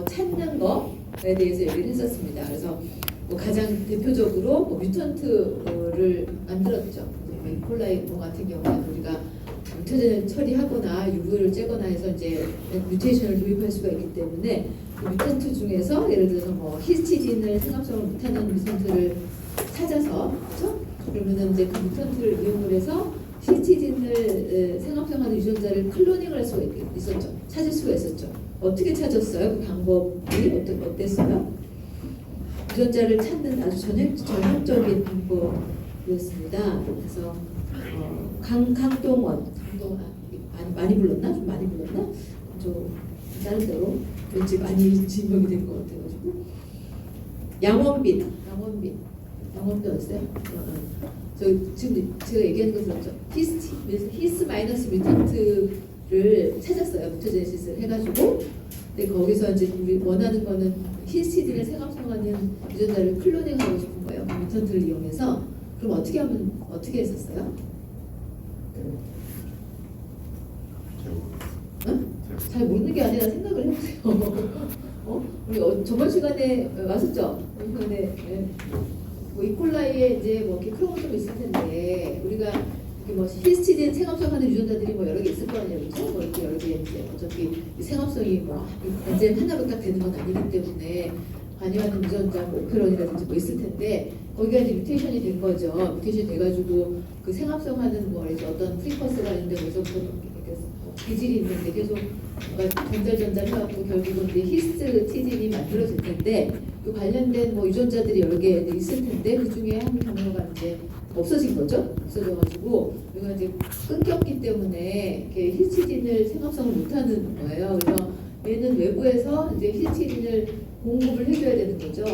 찾는 거에 대해서 얘기를 했었습니다. 그래서 가장 대표적으로 뮤턴트를 만들었죠. 이콜라이 같은 경우는 우리가 뮤테이션을 처리하거나 유부를 째거나 해서 이제 뮤테이션을 도입할 수가 있기 때문에 뮤턴트 중에서 예를 들어서 히스티딘을 생합성을 못하는 뮤턴트를 찾아서, 그렇죠? 그러면은 이제 그 뮤턴트를 이용을 해서 히스티딘을 생합성하는 유전자를 클로닝을 할 수가 있었죠. 찾을 수가 있었죠. 어떻게 찾았어요? 그 방법이 어땠어요? 유전자를 찾는 아주 전형적인 방법이었습니다. 그래서 강동원 많이 불렀나? 좀 많이 불렀나? 좀 다른 데로 왠지 많이 지명이 된 것 같아가지고 양원빈 어딨어요? 저 지금 제가 얘기하는 거 들었죠? 히스 마이너스 뮤턴트를 찾았어요. 뮤토제네시스를 해가지고. 근데 거기서 이제 우리 원하는 거는 히스티딘을 생합성하는 유전자를 클로닝하고 싶은 거예요. 그 뮤턴트를 이용해서. 그럼 어떻게 했었어요? 잘 모르는 게 아니라 생각을 해보세요. 우리 저번 시간에 왔었죠? 이번에 이콜라이에 이제 이렇게 크로모솜이 있을 텐데 우리가 히스티딘 생합성하는 유전자들이 여러 개 있을 거 아니에요, 그렇죠? 이렇게 여러 개 이제 어차피 생합성이 엔자임 하나로 딱 되는 건 아니기 때문에 관여하는 유전자, 오페론이라든지 있을 텐데 거기가 이제 뮤테이션이 된 거죠. 뮤테이션이 돼가지고 그 생합성하는 그래서 어떤 프리커스가 있는데 거기서부터 기질이 있는데 계속 전달 해갖고 결국은 이제 히스티딘이 만들어질 텐데 그 관련된 유전자들이 여러 개 있을 텐데 그 중에 한 경우가 이제 없어진 거죠. 없어져가지고 이거 이제 끊겼기 때문에 이렇게 히스티딘을 생합성을 못하는 거예요. 그래서 얘는 외부에서 이제 히스티딘을 공급을 해줘야 되는 거죠.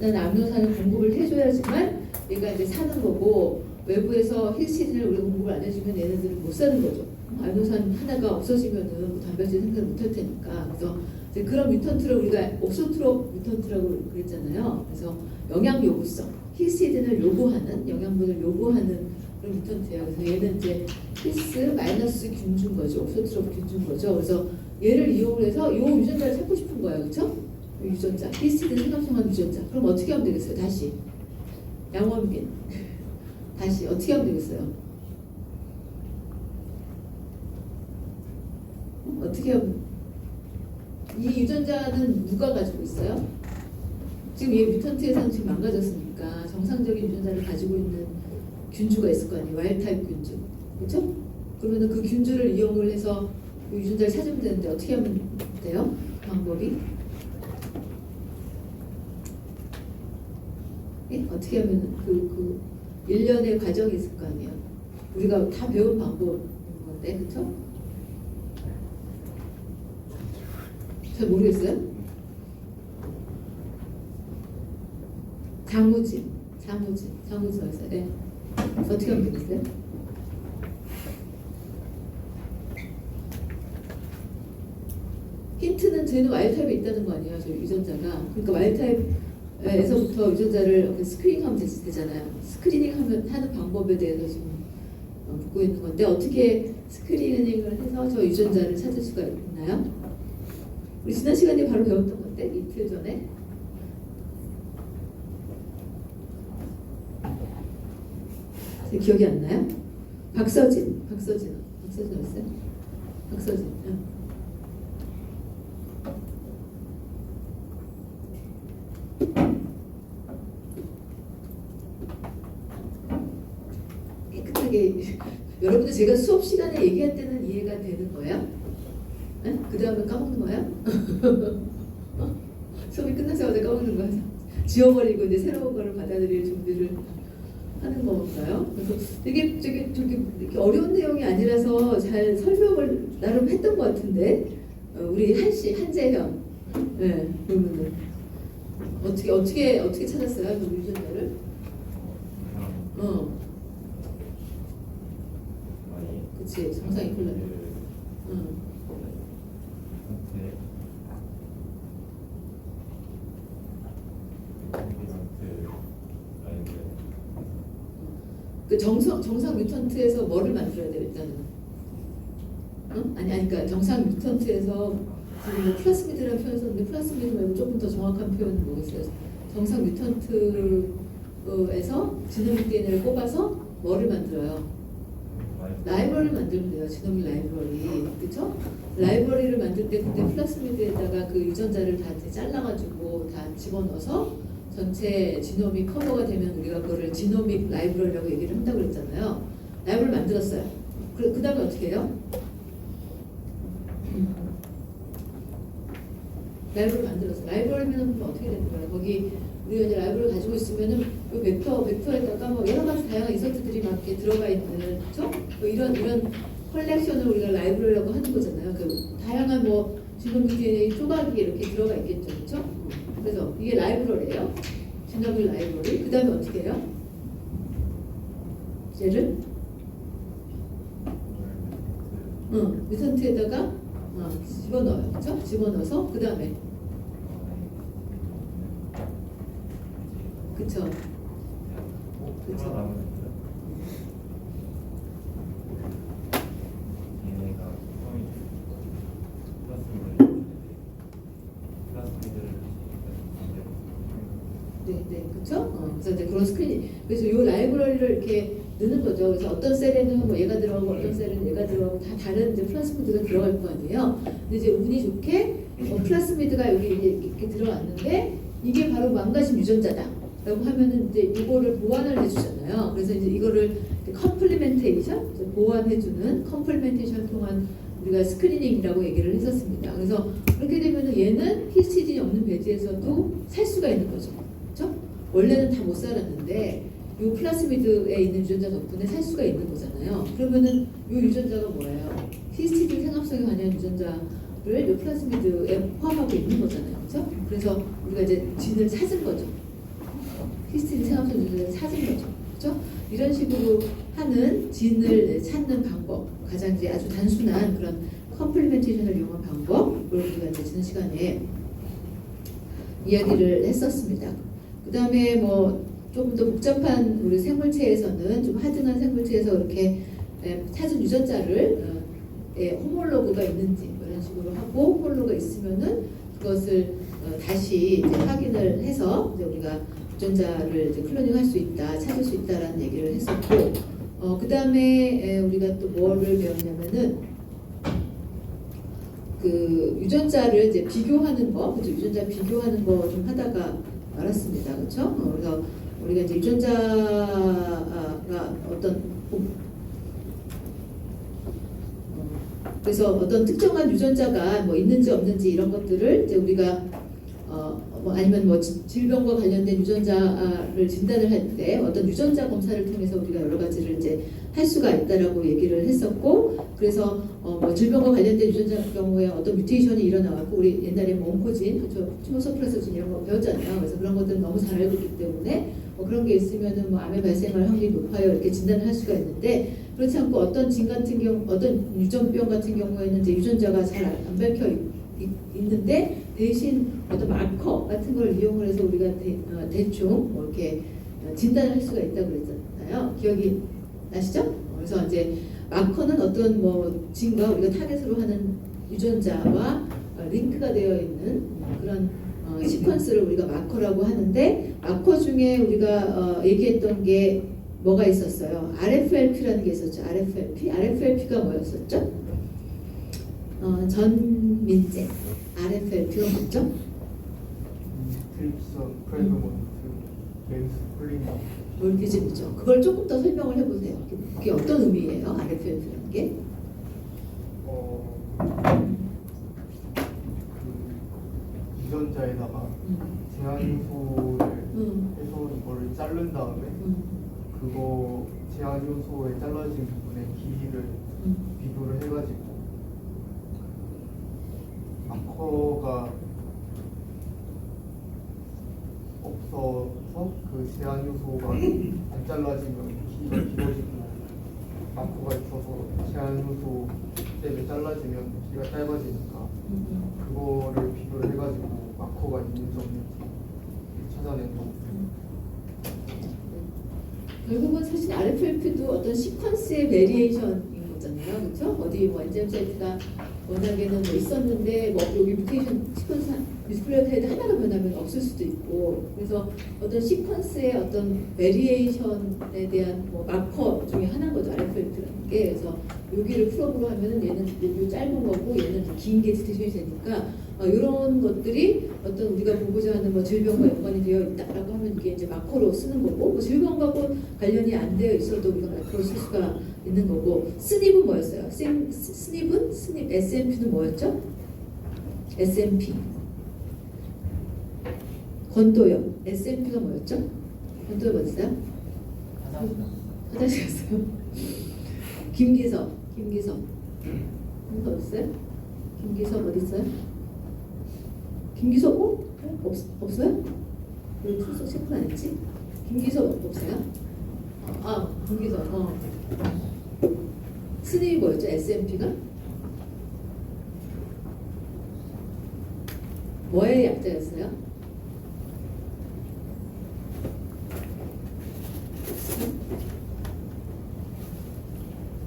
암노산을 공급을 해줘야지만 얘가 이제 사는 거고 외부에서 히스티딘을 우리가 공급을 안 해주면 얘네들은 못 사는 거죠. 암노산 하나가 없어지면은 단백질 생산 못할 테니까. 그래서 이제 그런 뮤턴트를 우리가 옥소트롭 뮤턴트라고 그랬잖아요. 그래서 영양 요구성, 히스티딘을 요구하는 영양분을 요구하는 그런 뮤턴트예요. 그래서 얘는 이제 히스 마이너스 균주인 거죠. 옥소트롭 균주인 거죠. 그래서 얘를 이용을 해서 요 유전자를 찾고 싶은 거예요, 그렇죠? 유전자, 히스티딘 생합성한 유전자. 그럼 어떻게 하면 되겠어요? 다시 양원빈 다시 어떻게 하면 되겠어요? 어떻게 하면 이 유전자는 누가 가지고 있어요? 지금 얘 뮤턴트에서는 지금 망가졌으니까 정상적인 유전자를 가지고 있는 균주가 있을 거 아니에요. 와일드타입 균주, 그렇죠? 그러면 그 균주를 이용을 해서 그 유전자를 찾으면 되는데 어떻게 하면 돼요? 방법이? 예? 어떻게 하면 그 일련의 과정이 있을 거 아니에요. 우리가 다 배운 방법인 건데, 그렇죠? 잘 모르겠어요? 장무진 어디서? 네. 어떻게 하면 되겠어요? 힌트는 저희는 와일드타입에 있다는 거 아니에요, 저희 유전자가. 그러니까 와일드타입에서부터 유전자를 스크리닝하면 되잖아요. 스크리닝하는 방법에 대해서 지금 묻고 있는 건데 어떻게 스크리닝을 해서 저 유전자를 찾을 수가 있나요? 우리 지난 시간에 바로 배웠던 건데 이틀 전에. 기억이 안 나요? 박서진 어딨어요? 박서진. 깨끗하게 여러분들 제가 수업 시간에 얘기할 때는 이해가 되는 거예요? 네? 그 다음에 까먹는 거예요? 수업이 끝나자마자 까먹는 거예요? 지워버리고 이제 새로운 거를 받아들일 준비를 하는 건가요? 그래서 되게 이렇게 어려운 내용이 아니라서 잘 설명을 나름 했던 것 같은데 우리 한재현, 네, 그러면은 어떻게 찾았어요? 그 유전자를? 그치, 정상 이콜라. 그 정상 뮤턴트에서 뭐를 만들어야 돼요, 일단은? 그러니까 정상 뮤턴트에서 지금 뭐 플라스미드라는 표현을 썼는데 플라스미드 말고 조금 더 정확한 표현은 뭐겠어요? 정상 뮤턴트에서 지노믹 DNA를 뽑아서 뭐를 만들어요? 라이브러리를 만들면 돼요. 지노믹 라이브러리, 그렇죠? 라이브러리를 만들 때 그때 플라스미드에다가 그 유전자를 다 이제 잘라가지고 다 집어넣어서 전체 지노믹 커버가 되면 우리가 그거를 지노믹 라이브러리라고 얘기를 한다고 그랬잖아요. 라이브러리 만들었어요. 그 다음에 어떻게 해요? 라이브러리 만들었어요. 라이브러리면 어떻게 되는 거예요? 거기 우리가 이제 라이브러리 가지고 있으면은 그 벡터에다가 뭐 여러 가지 다양한 인서트들이 막 이렇게 들어가 있는, 그렇죠? 뭐 이런 컬렉션을 우리가 라이브러리라고 하는 거잖아요. 그 다양한 뭐 지노믹 DNA 조각이 이렇게 들어가 있겠죠, 그렇죠? 그래서 이게 라이브러리예요. 지노믹 라이브러리. 그 다음에 어떻게 해요? 얘를 뮤턴트에다가 집어넣어요, 그렇죠? 집어넣어서 그 다음에 그쵸. 그쵸. 네, 그쵸? 그래서 이제 그런 스크린, 그래서 이 라이브러리를 이렇게 넣는 거죠. 그래서 어떤 셀에는 뭐 얘가 들어가고 어떤 셀에는 얘가 들어가고 다 다른 이제 플라스미드가 들어갈 거 아니에요. 근데 이제 운이 좋게 플라스미드가 여기 이렇게 들어왔는데 이게 바로 망가진 유전자다. 라고 하면은 이제 이거를 보완을 해주잖아요. 그래서 이제 이거를 컴플리멘테이션, 보완해주는 컴플리멘테이션을 통한 우리가 스크리닝이라고 얘기를 했었습니다. 그래서 그렇게 되면은 얘는 히스티딘이 없는 배지에서도 살 수가 있는 거죠. 그렇죠? 원래는 다 못 살았는데 이 플라스미드에 있는 유전자 덕분에 살 수가 있는 거잖아요. 그러면은 이 유전자가 뭐예요? 히스티딘 생합성에 관한 유전자를 이 플라스미드에 포함하고 있는 거잖아요. 그렇죠? 그래서 우리가 이제 진을 찾은 거죠. 히스티딘 생합성 유전자를 찾은 거죠. 그렇죠? 이런 식으로 하는 진을 찾는 방법, 가장 이제 아주 단순한 그런 컴플리멘테이션을 이용한 방법을 우리가 이제 지난 시간에 이야기를 했었습니다. 그 다음에 뭐 조금 더 복잡한 우리 생물체에서는 좀 하등한 생물체에서 이렇게 찾은 유전자를 호몰로그가 있는지 이런 식으로 하고 호몰로그가 있으면은 그것을 다시 이제 확인을 해서 이제 우리가 유전자를 이제 클로닝할 수 있다, 찾을 수 있다라는 얘기를 했었고, 그 다음에 우리가 또 뭐를 배웠냐면은 그 유전자를 이제 비교하는 거, 그죠? 유전자 비교하는 거 좀 하다가 말았습니다, 그렇죠? 그래서 우리가 이제 유전자가 그래서 어떤 특정한 유전자가 뭐 있는지 없는지 이런 것들을 이제 우리가 뭐 아니면 뭐 질병과 관련된 유전자를 진단을 할 때 어떤 유전자 검사를 통해서 우리가 여러 가지를 이제 할 수가 있다라고 얘기를 했었고, 그래서 뭐 질병과 관련된 유전자 경우에 어떤 뮤테이션이 일어나고 우리 옛날에 뭐 온코진, 그렇죠, 튜머 서프레서진 이런 거 배웠잖아요. 그래서 그런 것들은 너무 잘 알고 있기 때문에 뭐 그런 게 있으면은 뭐 암에 발생할 확률이 높아요 이렇게 진단을 할 수가 있는데, 그렇지 않고 어떤 진 같은 경우, 어떤 유전병 같은 경우에는 이제 유전자가 잘 안 밝혀 있는데 대신 어떤 마커 같은 걸 이용을 해서 우리가 대충 뭐 이렇게 진단을 할 수가 있다고 그랬잖아요. 기억이 나시죠? 그래서 이제 마커는 어떤 뭐 진과 우리가 타겟으로 하는 유전자와 링크가 되어 있는 그런 시퀀스를 우리가 마커라고 하는데, 마커 중에 우리가 얘기했던 게 뭐가 있었어요? RFLP라는 게 있었죠. RFLP가 뭐였었죠? 전민재. RFLP가 뭐죠? 트립선, 프레그먼트, 렌스, 폴리머. 몰피즘이죠. 그걸 조금 더 설명을 해보세요. 그게 어떤 의미예요? RFLP라는 게? 그 유전자에다가 제한요소를 해서 이거를 자른 다음에 그거 제한요소에 잘라진 부분의 길이를 비교를 해가지고 마커가 없어서 그 제한요소가 안 잘라지면 길이가 길어지고, 마커가 있어서 제한요소 때문에 잘라지면 길이가 짧아지니까 그거를 비교를 해가지고 마커가 있는지 없는지 찾아낸 거고. 결국은 사실 RFLP도 어떤 시퀀스의 베리에이션인 거잖아요, 그렇죠? 어디 뭐 엔자임 사이트가 워낙에는 뭐 있었는데 뭐 여기 뮤테이션 시퀀스 뉴클레오타이드 하나가 변하면 없을 수도 있고 그래서 어떤 시퀀스의 어떤 베리에이션에 대한 뭐 마커 중에 하나인 거죠. RFLT라는 게. 그래서 여기를 프로브로 하면은 얘는 요 짧은 거고 얘는 긴 게 디텍션이 되니까 이런 것들이 어떤 우리가 보고자 하는 뭐 질병과 연관이 되어 있다라고 하면 이게 이제 마커로 쓰는 거고 뭐 질병하고 관련이 안 되어 있어도 우리가 마커로 쓸 수가 있는 거고 스닙은 뭐였어요? 스닙 SMP는 뭐였죠? SMP 건도염 SMP가 뭐였죠? 건도염 어딨어요? 화장실 갔어요. 김기석 어딨어요? 김기석 어딨어요? 김기석 없어요? 왜 출석 체크 안 했지? 김기석 없어요? 김기석 스님이 뭐였죠? SMP가? 뭐의 약자였어요?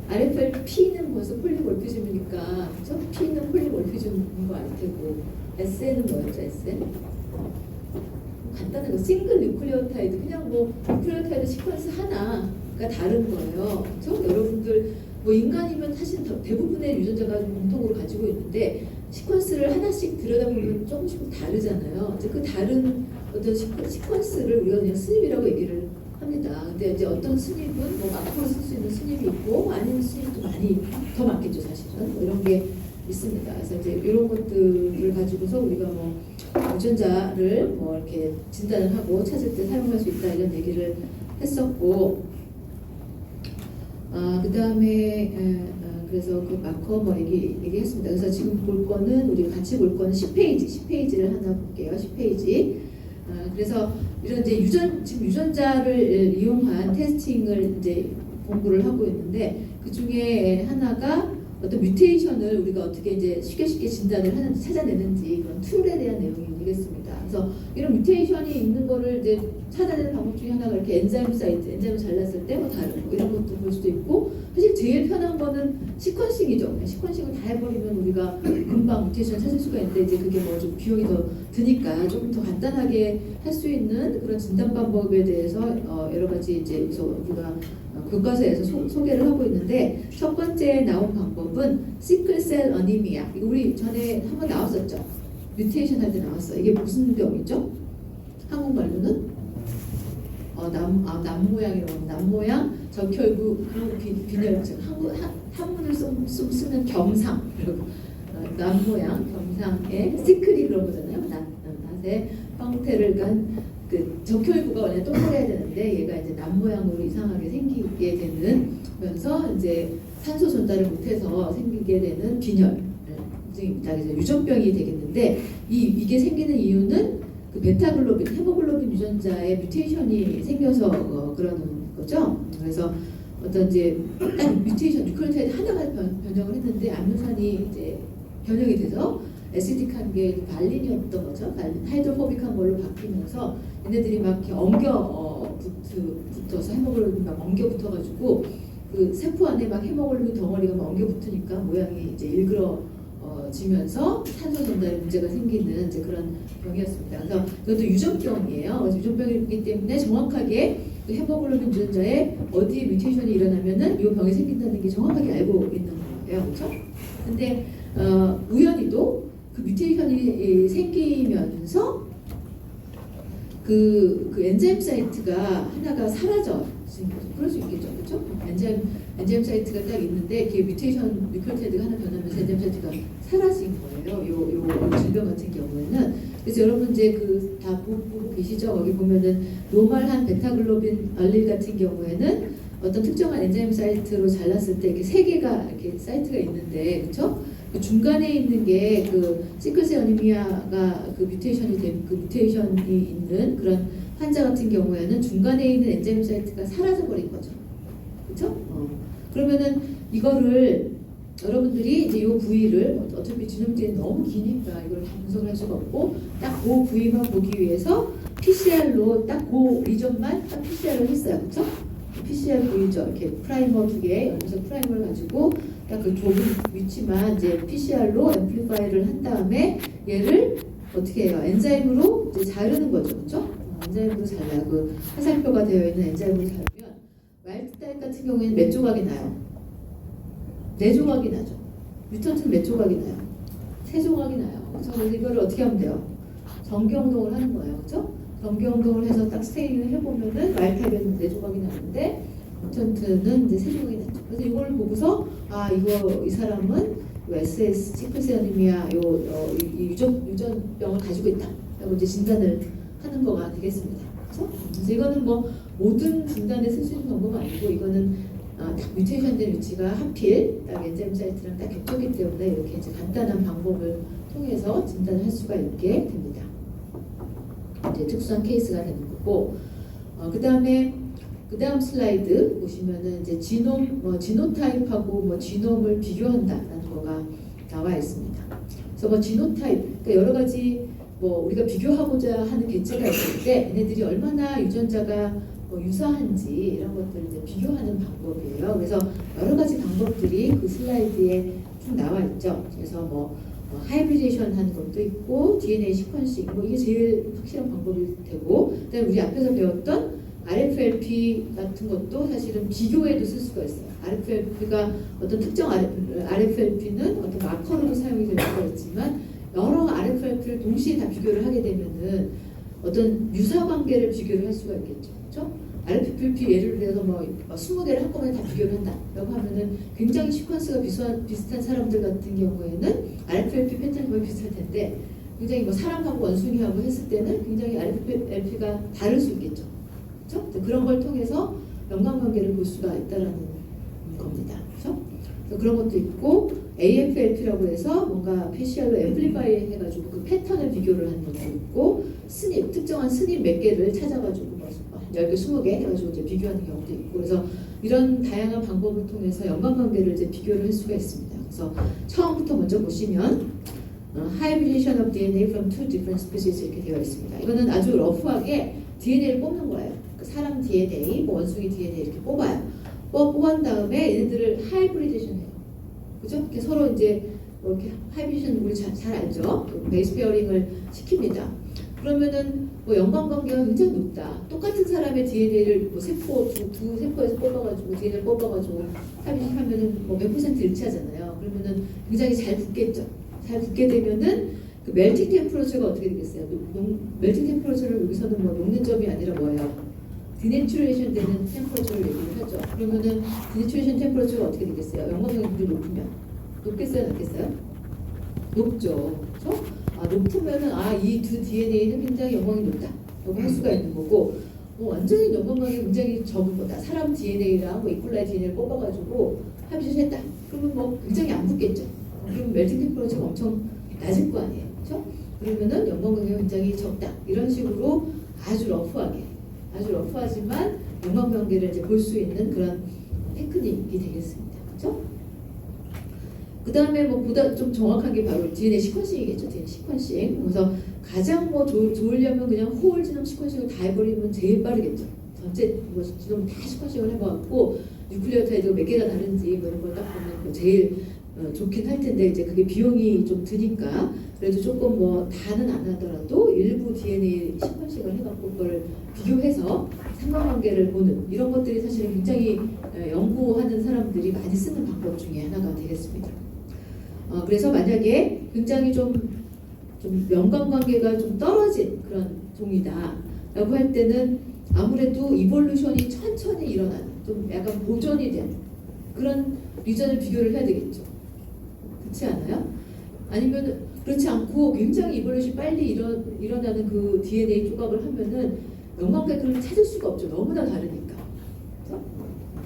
RFLP는 벌써 폴리몰피즘이니까 그쵸? P는 폴리몰피즘인 거 알 테고 SN은 뭐였죠? SN? 간단한 거 싱글 뉴클레오타이드 그냥 뭐 뉴클레오타이드 시퀀스 하나가 다른 거예요. 그렇죠? 여러분들 뭐 인간이면 사실 대부분의 유전자가 공통으로 가지고 있는데 시퀀스를 하나씩 들여다보면 조금씩 다르잖아요. 이제 그 다른 어떤 시퀀스를 우리가 그냥 스닙이라고 얘기를 합니다. 근데 이제 어떤 스닙은 뭐 마커로 쓸 수 있는 스닙이 있고 아닌 스닙도 많이 더 많겠죠 사실은. 뭐 이런 게 있습니다. 그래서 이제 이런 것들을 가지고서 우리가 뭐 유전자를 뭐 이렇게 진단을 하고 찾을 때 사용할 수 있다 이런 얘기를 했었고, 그 다음에 그래서 그 마커 뭐 얘기했습니다. 그래서 지금 볼 거는 우리가 같이 볼 거는 10페이지를 하나 볼게요. 10페이지. 그래서 이런 이제 지금 유전자를 이용한 테스팅을 이제 공부를 하고 있는데 그 중에 하나가 어떤 뮤테이션을 우리가 어떻게 이제 쉽게 진단을 하는지 찾아내는지 그런 툴에 대한 내용이겠습니다. 그래서 이런 뮤테이션이 있는 거를 이제 찾아내는 방법 중에 하나가 이렇게 엔자임 사이트, 엔자임을 잘랐을 때 뭐 다른 거 이런 것도 볼 수도 있고 사실 제일 편한 거는 시퀀싱이죠. 시퀀싱을 다 해버리면 우리가 금방 뮤테이션 찾을 수가 있는데 이제 그게 뭐 좀 비용이 더 드니까 조금 더 간단하게 할 수 있는 그런 진단 방법에 대해서 여러 가지 이제 우리가 교과서에서 소개를 하고 있는데 첫 번째 나온 방법은 시클셀 어니미아. 이거 우리 전에 한번 나왔었죠. 뮤테이션 할 때 나왔어. 이게 무슨 병이죠? 한국말로는 남모양 적혈구 빈혈증. 한문을 쓰면 경상. 남모양 경상의 시클이 그런 거잖아요. 낫의 형태를 간 그 적혈구가 원래 동그래야 되는데 얘가 이제 남모양으로 이상하게 생기게 되면서 이제 산소 전달을 못해서 생기게 되는 빈혈증입니다. 그래서 유전병이 되겠는데 이게 생기는 이유는 그 베타글로빈, 헤모글로빈 유전자에 뮤테이션이 생겨서 그러는 거죠. 그래서 어떤 이제 딱 뮤테이션 뉴클레오타이드 하나가 변형을 했는데 암노산이 이제 변형이 돼서 에시틱한 게 발린이었던 거죠. 하이드로포빅한 걸로 바뀌면서 얘네들이 막 이렇게 붙어서 헤모글로빈 막 엉겨 붙어가지고 그 세포 안에 막 헤모글로빈 덩어리가 막 엉겨 붙으니까 모양이 이제 일그러지면서 산소 전달에 문제가 생기는 이제 그런 병이었습니다. 그래서 이것도 유전병이에요. 그래서 유전병이기 때문에 정확하게 그 헤모글로빈 유전자에 어디에 뮤테이션이 일어나면은 이 병이 생긴다는 게 정확하게 알고 있는 거예요, 그렇죠? 근데 우연히도 그 뮤테이션이 생기면서 그 엔자임 사이트가 하나가 사라져. 그럴 수 있겠죠, 그렇죠? 엔자임 사이트가 딱 있는데 그 뮤테이션 뉴클레오타이드가 하나 변하면서 엔자임 사이트가 사라진 거예요. 요 질병 같은 경우에는. 그래서 여러분 이제 그 다 보고 계시죠? 거기 보면은 노멀한 베타글로빈 알릴 같은 경우에는 어떤 특정한 엔자임 사이트로 잘랐을 때 이렇게 세 개가 이렇게 사이트가 있는데, 그렇죠? 그 중간에 있는 게 그 시클셀 어니미아가 그 뮤테이션이 있는 그런 환자 같은 경우에는 중간에 있는 엔자임 사이트가 사라져 버린 거죠. 그렇죠? 그러면은 이거를 여러분들이 이제 이 부위를 어차피 지nom들이 너무 기니까 이걸 다 분석을 할 수가 없고 딱 그 부위만 보기 위해서 PCR로 딱 그 리전만 딱 PCR을 했어요. 그렇죠? PCR 보이죠? 이렇게 프라이머 2개, 여기서 프라이머를 가지고 딱 그 좁은 위치만 이제 PCR로 앰플리파이를 한 다음에 얘를 어떻게 해요? 엔자임으로 이제 자르는 거죠, 그렇죠? 엔자임으로 잘라요. 그 화살표가 되어 있는 엔자임으로 자르면 와일드 타입 같은 경우에는 몇 조각이 나요? 4조각이 나죠. 뮤턴트는 몇 조각이 나요? 3조각이 나요. 그래서 이거를 어떻게 하면 돼요? 정기운동을 하는 거예요, 그렇죠? 정기운동을 해서 딱 스테인을 해보면은 와일드 타입에는 4조각이 나는데 뮤턴트는 이제 3조각이 났죠. 그래서 이걸 보고서 아 이 사람은 SS 시클셀 아니미아 이 유전병을 가지고 있다. 라고 이제 진단을 하는 거가 되겠습니다. 그렇죠? 그래서 이거는 뭐 모든 진단에 쓸 수 있는 방법은 아니고 이거는 딱 뮤테이션된 위치가 하필 딱 엔자임 사이트랑 딱 겹쳤기 때문에 이렇게 이제 간단한 방법을 통해서 진단을 할 수가 있게 됩니다. 이제 특수한 케이스가 되는 거고 그 다음 슬라이드 보시면은 이제 지노타입하고 뭐 지놈을 비교한다라는 거가 나와 있습니다. 그래서 뭐 지노타입, 그러니까 여러 가지 뭐 우리가 비교하고자 하는 개체가 있을 때 얘네들이 얼마나 유전자가 유사한지 이런 것들을 이제 비교하는 방법이에요. 그래서 여러 가지 방법들이 그 슬라이드에 쭉 나와 있죠. 그래서 뭐 하이브리데이션 하는 것도 있고 DNA 시퀀싱 뭐 이게 제일 확실한 방법이 되고 그다음에 우리 앞에서 배웠던 RFLP 같은 것도 사실은 비교에도 쓸 수가 있어요. RFLP가 어떤 특정 RFLP는 어떤 마커로도 사용이 될 수가 있지만 여러 RFLP를 동시에 다 비교를 하게 되면은 어떤 유사 관계를 비교를 할 수가 있겠죠. 그렇죠? RFLP 예를 들어서 뭐 20개를 한꺼번에 다 비교를 한다라고 하면은 굉장히 시퀀스가 비슷한 사람들 같은 경우에는 RFLP 패턴이 거의 비슷할 텐데 굉장히 뭐 사람하고 원숭이하고 했을 때는 굉장히 RFLP가 다를 수 있겠죠. 그렇죠? 그런 걸 통해서 연관관계를 볼 수가 있다라는 겁니다. 그렇죠? 그런 것도 있고 AFLP라고 해서 뭔가 패시얼로 앰플리파이 해가지고 그 패턴을 비교를 하는 것도 있고 특정한 스님 몇 개를 찾아가지고 뭐 10개, 20개 해가지고 이제 비교하는 경우도 있고 그래서 이런 다양한 방법을 통해서 연관관계를 이제 비교를 할 수가 있습니다. 그래서 처음부터 먼저 보시면 Hybridization of DNA from two different species 이렇게 되어 있습니다. 이거는 아주 러프하게 DNA를 뽑는 거예요. 그 사람 DNA, 뭐 원숭이 DNA 이렇게 뽑아요. 뽑은 다음에 얘네들을 하이브리데이션 해요. 그죠? 이렇게 서로 이제 이렇게 하이브리데이션 우리 잘 알죠? 베이스 페어링을 시킵니다. 그러면은 뭐 연관관계가 굉장히 높다. 똑같은 사람의 DNA를 뭐 두 세포에서 뽑아가지고 DNA를 뽑아가지고 하이브리데이션 하면은 뭐 100% 일치하잖아요. 그러면은 굉장히 잘 붙겠죠. 잘 붙게 되면은 그 멜팅 템퍼러처가 어떻게 되겠어요? 멜팅 템퍼러처를 여기서는 뭐 녹는 점이 아니라 뭐예요? 디내추레이션 되는 템퍼러처를 얘기를 하죠. 그러면은 디내추레이션 템퍼러처가 어떻게 되겠어요? 연관관계 굉장히 높으면 높겠어요, 낮겠어요? 높죠. 그렇죠? 높으면은 이 두 DNA는 굉장히 연관이 높다라고 할 수가 있는 거고 완전히 연관관계 굉장히 적은 거다. 사람 DNA랑 뭐 이콜라이 DNA를 뽑아가지고 합의를 했다. 그러면 뭐 굉장히 안 붙겠죠. 그러면 멜팅 템퍼러처가 엄청 낮을 거 아니에요. 그렇죠? 그러면은 연관관계가 굉장히 적다. 이런 식으로 아주 러프하지만 연관관계를 이제 볼 수 있는 그런 테크닉이 되겠습니다. 그렇죠? 그 다음에 뭐 보다 좀 정확한 게 바로 DNA 시퀀싱이겠죠. DNA 시퀀싱. 그래서 가장 뭐 좋으려면 그냥 홀 지놈 시퀀싱을 다 해버리면 제일 빠르겠죠. 전체 뭐 지놈 다 시퀀싱을 해봐갖고 뉴클리오타이드가 몇 개가 다른지 뭐 이런 걸 딱 보면 제일 좋긴 할 텐데 이제 그게 비용이 좀 드니까 그래도 조금 뭐 다는 안 하더라도 일부 DNA 시퀀싱을 해갖고 그걸 비교해서 상관관계를 보는 이런 것들이 사실 굉장히 연구하는 사람들이 많이 쓰는 방법 중에 하나가 되겠습니다. 그래서 만약에 굉장히 좀 연관관계가 좀 떨어진 그런 종이다라고 할 때는 아무래도 이볼루션이 천천히 일어나는 좀 약간 보존이 된 그런 리전을 비교를 해야 되겠죠. 그렇지 않아요? 아니면 그렇지 않고 굉장히 이볼루션이 빨리 일어나는 그 DNA 조각을 하면은 연관관계를 찾을 수가 없죠. 너무나 다르니까.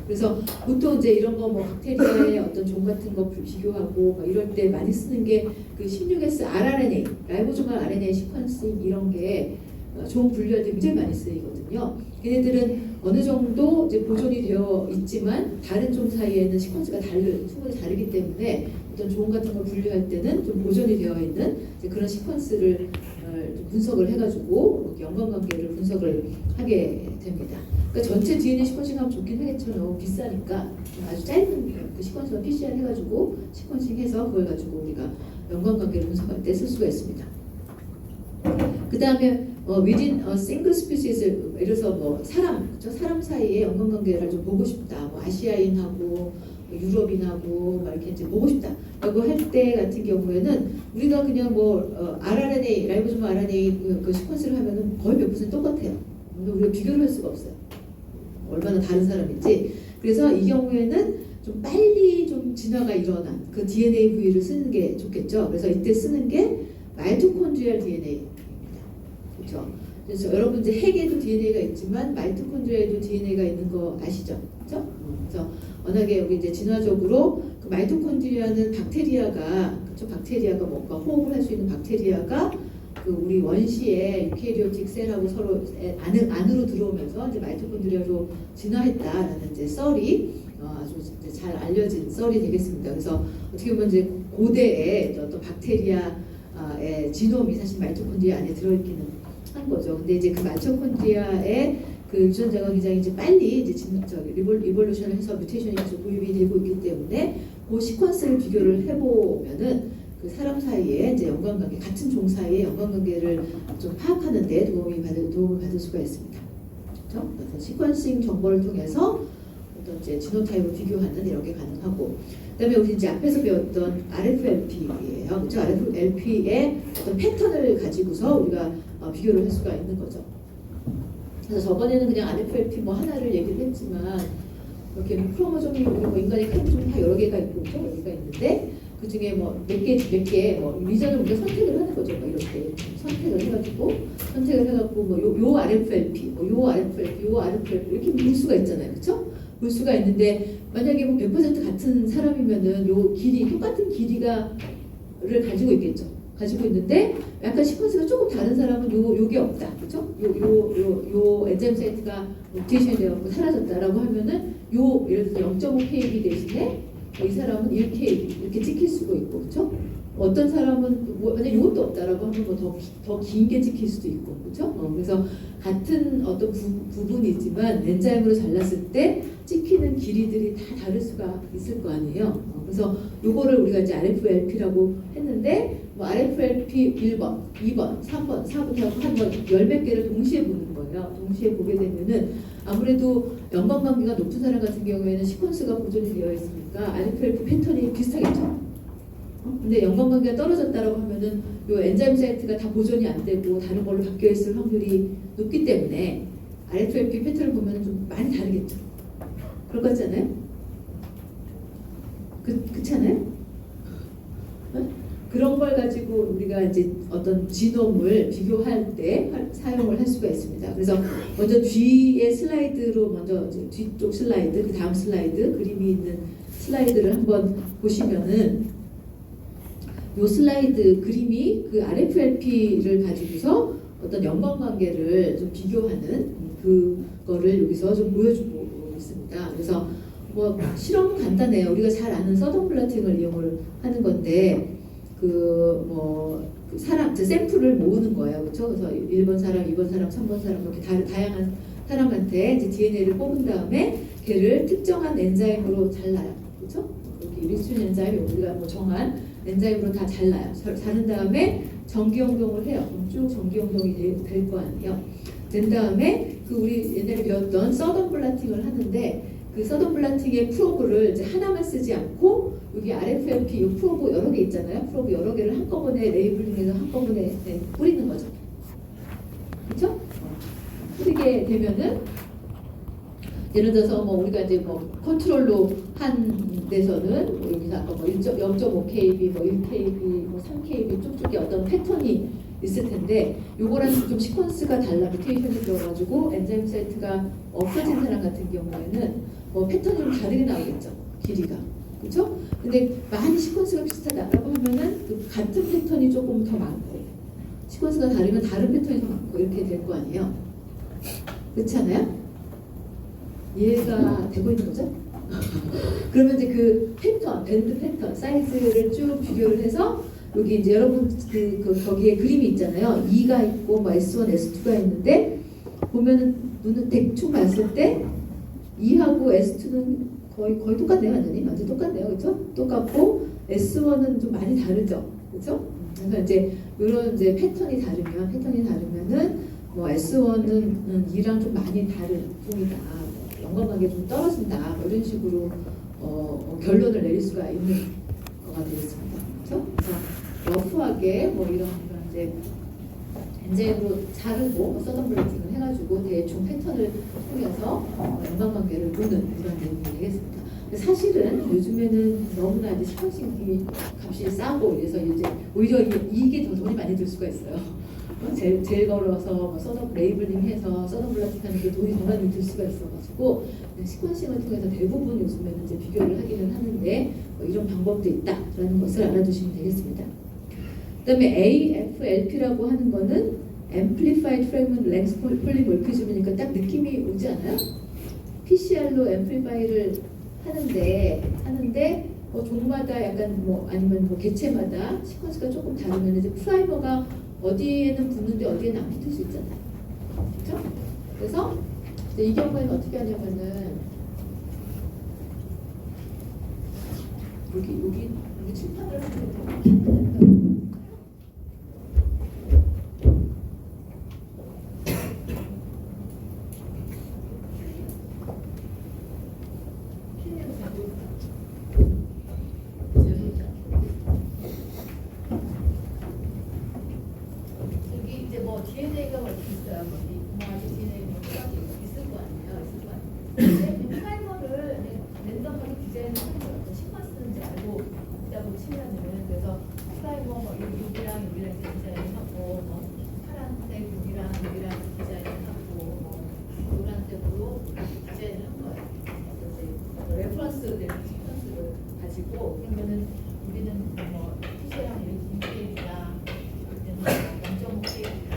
그래서 보통 이제 이런 거 뭐 박테리아의 어떤 종 같은 거 비교하고 막 이럴 때 많이 쓰는 게 그 16S rRNA, 라이보소말 RNA 시퀀싱 이런 게 종 분류할 때 굉장히 많이 쓰이거든요. 걔네들은 어느 정도 이제 보존이 되어 있지만 다른 종 사이에는 시퀀스가 충분히 다르기 때문에 어떤 조언 같은 걸 분류할 때는 좀 보존이 되어 있는 이제 그런 시퀀스를 좀 분석을 해가지고 연관관계를 분석을 하게 됩니다. 그러니까 전체 DNA 시퀀싱 하면 좋긴 하겠죠. 너무 비싸니까 좀 아주 짧은 그 시퀀스만 PCR 해가지고 시퀀싱해서 그걸 가지고 우리가 연관관계를 분석할 때 쓸 수가 있습니다. 그 다음에 within a single species, 예를 들어서 뭐 사람 사이의 연관관계를 좀 보고 싶다. 뭐 아시아인하고 유럽인하고 막 이렇게 이제 보고 싶다라고 할 때 같은 경우에는 우리가 그냥 뭐 RNA, 라이보솜 RNA 그 시퀀스를 하면은 거의 100% 똑같아요. 근데 우리가 비교를 할 수가 없어요. 얼마나 다른 사람인지. 그래서 이 경우에는 좀 빨리 좀 진화가 일어난 그 DNA 부위를 쓰는 게 좋겠죠. 그래서 이때 쓰는 게 마이토콘드리얼 DNA입니다. 그렇죠? 그래서 여러분 이제 핵에도 DNA가 있지만 마이토콘드리아에도 DNA가 있는 거 아시죠? 그렇죠? 그래서 워낙에 우리 이제 진화적으로 그 마이토콘드리아는 박테리아가 그렇죠? 박테리아가 뭔가 호흡을 할 수 있는 박테리아가 그 우리 원시의 유캐리오틱 셀하고 서로 안으로 들어오면서 이제 마이토콘드리아로 진화했다라는 이제 썰이 아주 이제 잘 알려진 썰이 되겠습니다. 그래서 어떻게 보면 이제 고대의 어떤 박테리아의 지놈이 사실 마이토콘드리아 안에 들어있기는 한 거죠. 근데 이제 그 마이토콘드리아의 그 유전자가 굉장히 이제 빨리 이제 리볼루션을 해서 뮤테이션이 계속 도입이 되고 있기 때문에 그 시퀀스를 비교를 해보면은 그 사람 사이에 이제 연관관계, 같은 종 사이의 연관관계를 좀 파악하는데 도움을 받을 수가 있습니다. 그렇죠? 그래서 시퀀싱 정보를 통해서 어떤 이제 지노타입을 비교하는 이런 게 가능하고, 그다음에 우리 이제 앞에서 배웠던 RFLP예요. 그렇죠? RFLP의 어떤 패턴을 가지고서 우리가 비교를 할 수가 있는 거죠. 그래서 저번에는 그냥 RFLP 뭐 하나를 얘기를 했지만 이렇게 뭐 크로모솜이 뭐 인간의 크로모솜이 다 여러 개가 있고 여러 개가 있는데 그 중에 뭐 몇 개 뭐 리전을 우리가 선택을 하는 거죠. 뭐 이렇게 선택을 해가지고 뭐 요 RFLP, 요 RFLP, 요 RFLP 이렇게 볼 수가 있잖아요. 그렇죠? 볼 수가 있는데 만약에 뭐 100% 같은 사람이면은 요 길이 똑같은 길이를 가지고 있겠죠. 가지고 있는데 약간 시퀀스가 조금 다른 사람은 요게 없다. 그렇죠? 요 엔자임 사이트가 뮤테이션이 되어서 사라졌다라고 하면은 요 예를 들어서 0.5kb 대신에 이 사람은 1kb 이렇게 찍힐 수도 있고, 그렇죠? 어떤 사람은 만약 이것도 없다라고 하면 뭐 더 긴 게 찍힐 수도 있고, 그렇죠? 그래서 같은 어떤 부분이지만 엔자임으로 잘랐을 때 찍히는 길이들이 다 다를 수가 있을 거 아니에요. 그래서 요거를 우리가 이제 RFLP라고 했는데 뭐 RFLP 1번, 2번, 3번, 4부터 한 10몇 개를 동시에 보는 거예요. 동시에 보게 되면은 아무래도 연관관계가 높은 사람 같은 경우에는 시퀀스가 보존이 되어 있으니까 RFLP 패턴이 비슷하겠죠. 근데 연관관계가 떨어졌다라고 하면은 요 엔자임 사이트가 다 보존이 안 되고 다른 걸로 바뀌어 있을 확률이 높기 때문에 RFLP 패턴을 보면은 좀 많이 다르겠죠. 그럴 것 같잖아요? 그렇지 않아요? 그런 걸 가지고 우리가 이제 어떤 지놈을 비교할 때 사용을 할 수가 있습니다. 그래서 먼저 뒤에 슬라이드로 먼저 이제 뒤쪽 슬라이드, 그 다음 슬라이드, 그림이 있는 슬라이드를 한번 보시면은 이 슬라이드 그림이 그 RFLP를 가지고서 어떤 연관관계를 좀 비교하는 그거를 여기서 좀 보여주고 있습니다. 그래서 뭐 실험은 간단해요. 우리가 잘 아는 서던 블라팅을 이용을 하는 건데 그 사람 샘플을 모으는 거예요. 그렇죠? 그래서 1번 사람, 2번 사람, 3번 사람 이렇게 다양한 사람한테 이제 DNA를 뽑은 다음에 걔를 특정한 엔자임으로 잘라요. 그렇죠? 이렇게 리스춘 엔자임 우리가 뭐 정한 엔자임으로 다 잘라요. 자른 다음에 전기영동을 해요. 그럼 쭉 전기영동이 될 거 아니에요. 된 다음에 그 우리 옛날에 배웠던 서던 블라팅을 하는데 그 서던 블라팅의 프로브를 이제 하나만 쓰지 않고 여기 RFLP 이 프로브 여러 개 있잖아요. 프로브 여러 개를 한꺼번에 레이블링해서 한꺼번에 뿌리는 거죠. 그렇죠? 뿌리게 되면은 예를 들어서 뭐 우리가 이제 뭐 컨트롤로 한 데서는 뭐 여기서 아까 뭐 0.5kb, 뭐 1kb, 뭐 3kb 쭉쭉이 어떤 패턴이 있을 텐데 요거랑 좀 시퀀스가 달라 뮤테이션이 들어가지고 엔자임 사이트가 없어진 사람 같은 경우에는 뭐 패턴이 좀 다르게 나오겠죠. 길이가. 그렇죠? 근데 많이 시퀀스가 비슷하다라고 하면은 그 같은 패턴이 조금 더 많고 시퀀스가 다르면 다른 패턴이 더 많고 이렇게 될 거 아니에요. 그렇지 않아요? 이해가 되고 있는 거죠? 그러면 이제 그 패턴, 밴드 패턴, 사이즈를 쭉 비교를 해서 여기 이제 여러분 거기에 그림이 있잖아요. E가 있고 뭐 S1, S2가 있는데 보면은 눈은 대충 봤을 때 E하고 S2는 거의 똑같네요. 완전 똑같네요. 그렇죠? 똑같고 S1은 좀 많이 다르죠. 그렇죠? 그래서 이제 이런 이제 패턴이 다르면은 뭐 S1은 E랑 좀 많이 다른 풍이다. 연관관계 좀 떨어진다. 뭐 이런 식으로 결론을 내릴 수가 있는 거가 되겠습니다. 그렇죠? 러프하게 뭐 이런 이제 엔젤로 자르고 서던블레팅을 해가지고 대충 패턴을 통해서 연관관계를 보는 이런 내용이 되겠습니다. 근데 사실은 요즘에는 너무나 이제 시퀀싱 값이 싸고 그래서 이제 오히려 이게 더 돈이 많이 들 수가 있어요. 제일 걸어서 뭐 레이블링해서 서던블레팅 하는 게 돈이 더 많이 들 수가 있어가지고 시퀀싱을 통해서 대부분 요즘에는 이제 비교를 하기는 하는데 이런 방법도 있다라는 것을 알아두시면 되겠습니다. 그다음에 AFLP라고 하는 거는 Amplified Fragment Length Polymorphism이니까 딱 느낌이 오지 않아요? PCR로 앰플리파이를 하는데 종마다 약간 아니면 개체마다 시퀀스가 조금 다르면 이제 프라이머가 어디에는 붙는데 어디에는 안 붙을 수 있잖아요. 그렇죠? 그래서 이제 이 경우에는 어떻게 하냐면은 여기 칠판을 하면 DNA가 어디 있어요? 구멍아지 DNA 있을 거 아니에요? 근데 프라이머를 랜덤하게 디자인을 하는 거예요. 시퀀스는 이제 알고 있다고 치면은 그래서 프라이머 여기랑 디자인을 하고 파란색 여기랑 디자인을 하고 노란색으로 디자인을 한 거예요. 그래서 이제 레퍼런스 시퀀스를 가지고 그러면은 우리는 PC랑 이렇게 DNA랑 0.5K나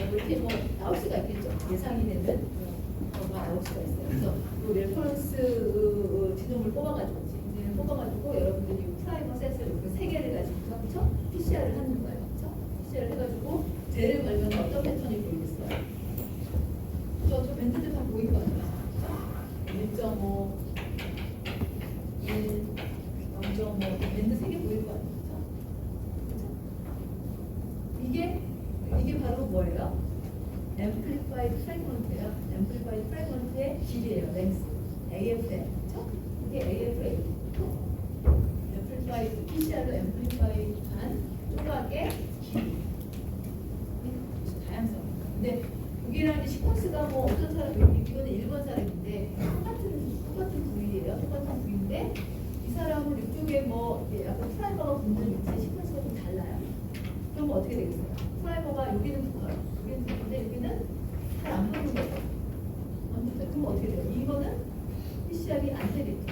이렇게 나올 수가 있겠죠. 예상이 되는 거가 나올 수가 있어요. 그래서 그 레퍼런스 지놈을 뽑아가지고 여러분들이 프라이머 셋을 이렇게 3개를 가지고 그렇죠? PCR을 하는 거예요. 그렇죠? PCR을 해가지고 쟤를 걸면 어떤 패턴이 보이겠어요? 저 밴드들 다 보인 거 아니에요? 1.5, 1, 0.5 밴드 3개 보일 거 아니에요? 이게 바로 뭐예요? Amplified Fragment예요. Amplified Fragment의 길이에요. length. AFM. 그렇죠? 이게 AFM. Amplified, PCR로 Amplify한 조각의 길이. 다양성. 근데 여기랑 시퀀스가 어떤 사람, 이거는 일본 사람인데 똑같은 부위예요. 똑같은 부위인데 이 사람은 이쪽에 약간 프라이머가 붙는 밑에 시퀀스가 좀 달라요. 그럼 어떻게 되겠어요? 프라이머가 여기는 붙어요. 여기는 붙는데 여기는 잘 안 붙는 거죠. 안 붙어요. 그럼 어떻게 돼요? 이거는 PCR이 안 되겠죠.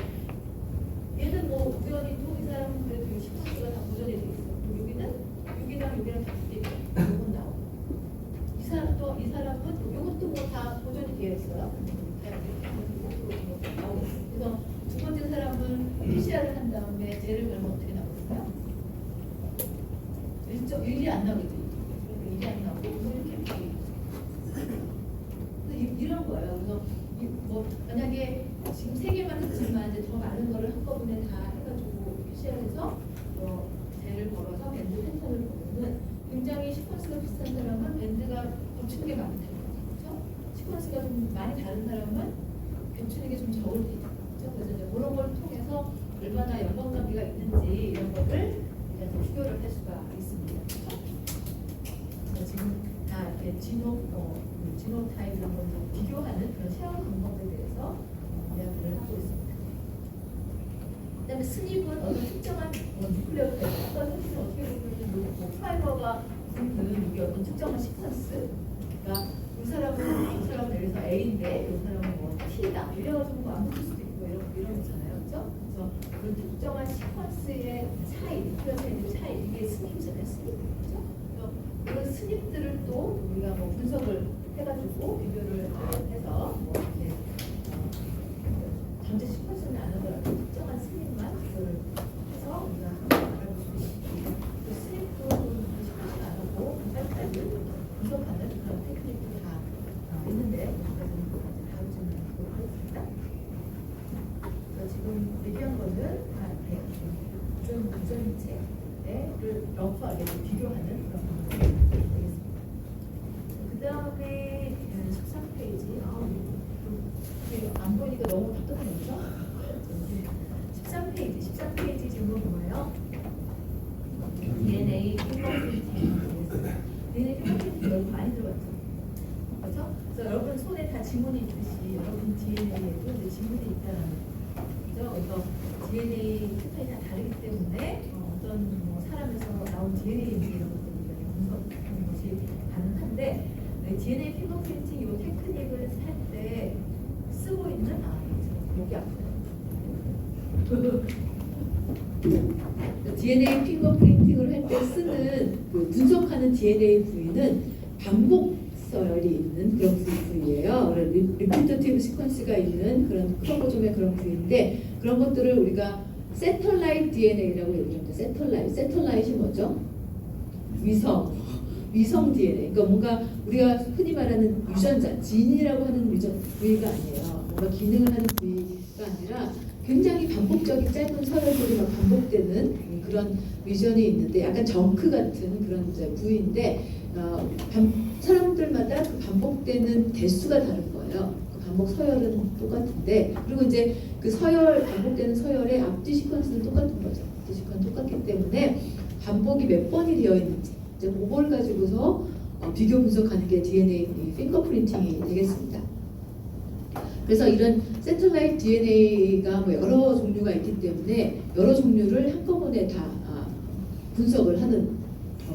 얘는 우연히 또 이 사람은 그래도 시퀀스가 다 보존이 돼 있어. 여기랑 다 붙겠죠. 이건 나오고. 이 사람은 이것도 다 보존이 되어 있어요. 나오고. 그래서 두 번째 사람은 PCR을 한 다음에 쟤를 걸면 어떻게 나오겠어요? 1이 안 나오겠죠. 1이 안 나오고 이렇게 이런 거예요. 그래서 만약에 지금 3개만 했지만 이제 더 많은 거를 한꺼번에 다 해가지고 PCR해서 쟤를 걸어서 밴드 패턴을 보면은 굉장히 시퀀스가 비슷한 사람은 밴드가 겹치는 게 많대요. 그렇죠? 시퀀스가 좀 많이 다른 사람은 겹치는 게 좀 적을 때 있죠. 그래서 이제 그런 걸 통해서 얼마나 연관관계가 있는지 이런 거를 이제 비교를 할 수가 있습니다. 그래서 지금 다 이렇게 지노타입 이런 걸 비교하는 그런 쉐어 방법에 대해서 이야기를 하고 있습니다. 그다음에 스닙은 어느 특정한 뉴클레오타입, 어떤 현실은 어떻게 보면 프라이머가 붙는 이게 어떤 특정한 시퀀스가 이 사람은 여기서 A인데 이 사람은 T다 이래가지고 안 붙을 수도 있고 이런 거잖아요, 그렇죠? 그래서 그런 특정한 시퀀스의 차이, 뉴클레오타입의 차이 이게 스닙이잖아요, 스닙, 그렇죠? 그런 스닙들을 또 우리가 분석을 해가지고 비교를 해서 이렇게 비교하는 그런 방법이 되겠습니다. 그 다음에 13페이지. 안 보니까 너무 답답하죠? 13페이지 질문 뭐예요? DNA 핑거프린팅. DNA 핑거프린팅 여러분 많이 들어봤죠? 그렇죠? 그래서 여러분 손에 다 지문이 있듯이 여러분 DNA에도 이제 지문이 있다는 거죠. 그래서 DNA 패턴이 다 다르기 때문에 어떤 뭐 사람에서 나온 DNA인지 이런 것들을 분석하는 것이 가능한데 DNA 핑거프린팅 이 테크닉을 할 때 쓰고 있는 목이 아프다. DNA 핑거프린팅을 할 때 쓰는 그 분석하는 DNA 부위는 반복 서열이 있는 그런 부위예요. 리피터티브 시퀀스가 있는 그런 크로모솜의 그런 부위인데 그런 것들을 우리가 세털라이트 DNA라고 얘기합니다. 세털라이트이 뭐죠? 위성 DNA. 그러니까 뭔가 우리가 흔히 말하는 유전자, 진이라고 하는 유전 부위가 아니에요. 뭔가 기능을 하는 부위가 아니라 굉장히 반복적인 짧은 서열들이 막 반복되는 그런 리전이 있는데 약간 정크 같은 그런 부위인데 사람들마다 그 반복되는 대수가 다른 거예요. 그 반복 서열은 똑같은데 그리고 이제 그 반복되는 서열의 앞뒤 시퀀스는 똑같은 거죠. 앞뒤 시퀀스 똑같기 때문에 반복이 몇 번이 되어 있는지 이제 그걸 가지고서 비교 분석하는 게 DNA 핑거프린팅이 되겠습니다. 그래서 이런 세틀라이트 DNA가 뭐 여러 종류가 있기 때문에 여러 종류를 한꺼번에 다 분석을 하는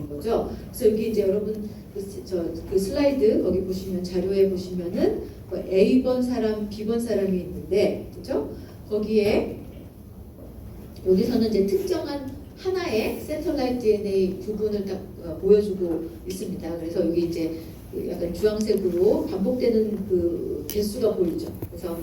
거죠. 그래서 여기 이제 여러분 그 슬라이드 거기 보시면 자료에 보시면은 뭐 A번 사람, B번 사람이 있는데 그렇죠? 거기에 여기서는 이제 특정한 하나의 세틀라이트 DNA 부분을 딱 보여주고 있습니다. 그래서 여기 이제 약간 주황색으로 반복되는 그 개수가 보이죠. 그래서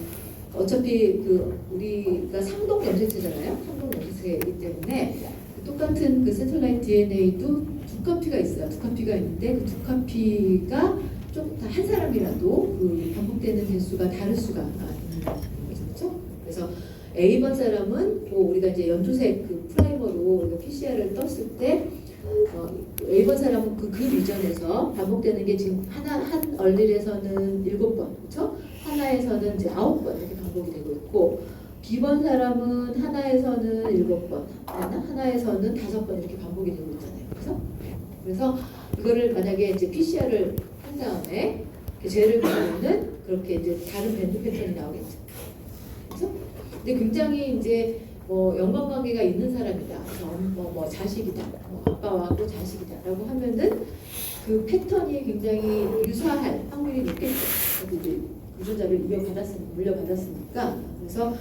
어차피 그 우리가 상동 염색체잖아요. 상동 염색체이기 때문에 똑같은 그 세틀라이트 DNA도 두 카피가 있어요. 두 카피가 있는데 그 두 카피가 좀 한 사람이라도 그 반복되는 개수가 다를 수가 있는 거죠. 그렇죠? 그래서 A번 사람은 뭐 우리가 이제 연두색 그 프라이머로 우리가 PCR을 떴을 때 A번 사람은 그 리전에서 반복되는 게 지금 한 얼릴에서는 7번, 그렇죠? 하나에서는 이제 9번 이렇게 반복이 되고 있고 B번 사람은 하나에서는 7번, 하나에서는 5번 이렇게 반복이 되고 있잖아요. 그래서 이거를 만약에 이제 PCR을 한 다음에 쟤를 보면은 그렇게 이제 다른 밴드 패턴이 나오겠죠. 그렇죠? 근데 굉장히 이제 뭐 연관관계가 있는 사람이다. 뭐 자식이다. 뭐 아빠하고 자식이다라고 하면은 그 패턴이 굉장히 유사할 확률이 높겠죠. 이제 유전자를 물려받았으니까. 그래서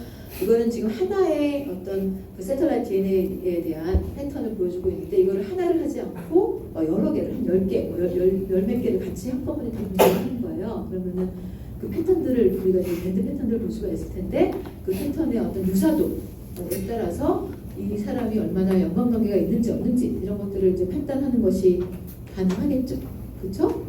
이거는 지금 하나의 어떤 그 세틀라이트 DNA에 대한 패턴을 보여주고 있는데 이거를 하나를 하지 않고 여러 개를 한 10개, 열 몇 개를 같이 한꺼번에 다 분석하는 거예요. 그러면은 그 패턴들을 우리가 이제 밴드 패턴들을 볼 수가 있을 텐데 그 패턴의 어떤 유사도에 따라서 이 사람이 얼마나 연관관계가 있는지 없는지 이런 것들을 이제 판단하는 것이 가능하겠죠. 그렇죠?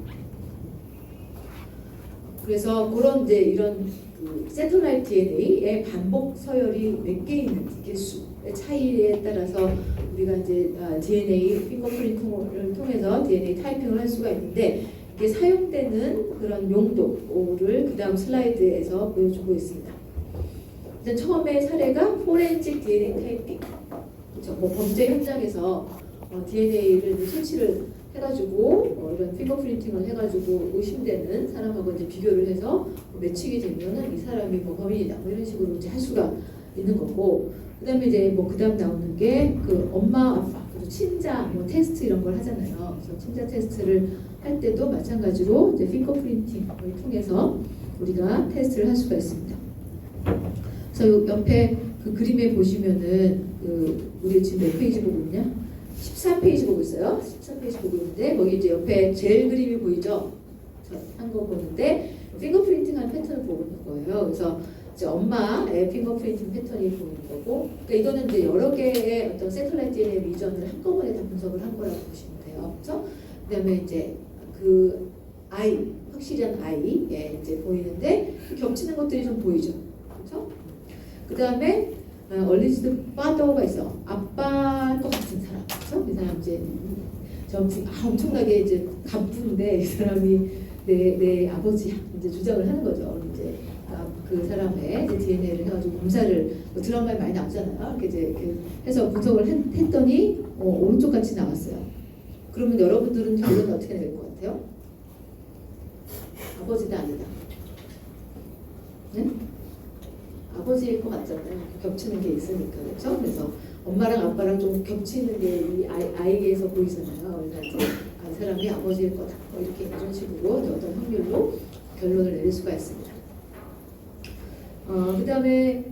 그래서 그런 이제 이런 그 세틀라이트 DNA의 반복 서열이 몇 개 있는지 개수의 차이에 따라서 우리가 이제 DNA 핑거프린팅을 통해서 DNA 타이핑을 할 수가 있는데 이게 사용되는 그런 용도를 그 다음 슬라이드에서 보여주고 있습니다. 일단 처음에 사례가 포렌식 DNA 타이핑. 그렇죠? 뭐 범죄 현장에서 DNA를 채취를 해가지고 이런 핑거프린팅을 해가지고 의심되는 사람하고 이제 비교를 해서 매칭이 되면은 이 사람이 뭐 범인이다 뭐 이런 식으로 이제 할 수가 있는 거고 그다음에 이제 뭐 그다음 나오는 게 그 엄마 아빠 그리고 친자 뭐 테스트 이런 걸 하잖아요. 그래서 친자 테스트를 할 때도 마찬가지로 이제 핑거프린팅을 통해서 우리가 테스트를 할 수가 있습니다. 그래서 옆에 그 그림에 보시면은 그 우리 지금 몇 페이지 보고 있냐? 14페이지 보고 있어요. 14페이지 보고 있는데 거기 이제 옆에 젤 그림이 보이죠? 한 거 보는데 핑거프린팅한 패턴을 보고 있는 거예요. 그래서 이제 엄마의 핑거프린팅 패턴이 보이는 거고, 그러니까 이거는 이제 여러 개의 어떤 세틀라이트 DNA 리전을 한꺼번에 다 분석을 한 거라고 보시면 돼요. 그렇죠? 그다음에 이제 그 아이 확실한 아이에 이제 보이는데 겹치는 것들이 좀 보이죠. 그렇죠? 그다음에 얼리지드 파더가 있어. 아빠일 것 같은 사람. 그렇죠? 이 사람 이제 엄청나게 이제 가쁜데 이 사람이 내 아버지 이제 주장을 하는 거죠. 이제 그 사람의 이제 DNA를 해가지고 검사를 뭐 드라마에 많이 나오잖아요. 이렇게 이제 이렇게 해서 분석을 했더니 오른쪽 같이 나왔어요. 그러면 여러분들은 결론은 어떻게 될 것 같아요? 아버지다 아니다. 네? 아버지일 것 같잖아요. 겹치는 게 있으니까 그렇죠? 그래서 엄마랑 아빠랑 좀 겹치는 게 이 아이에서 보이잖아요. 그래서 이제 이 사람이 아버지일 거다. 뭐 이렇게 이런 식으로 어떤 확률로 결론을 내릴 수가 있습니다. 그다음에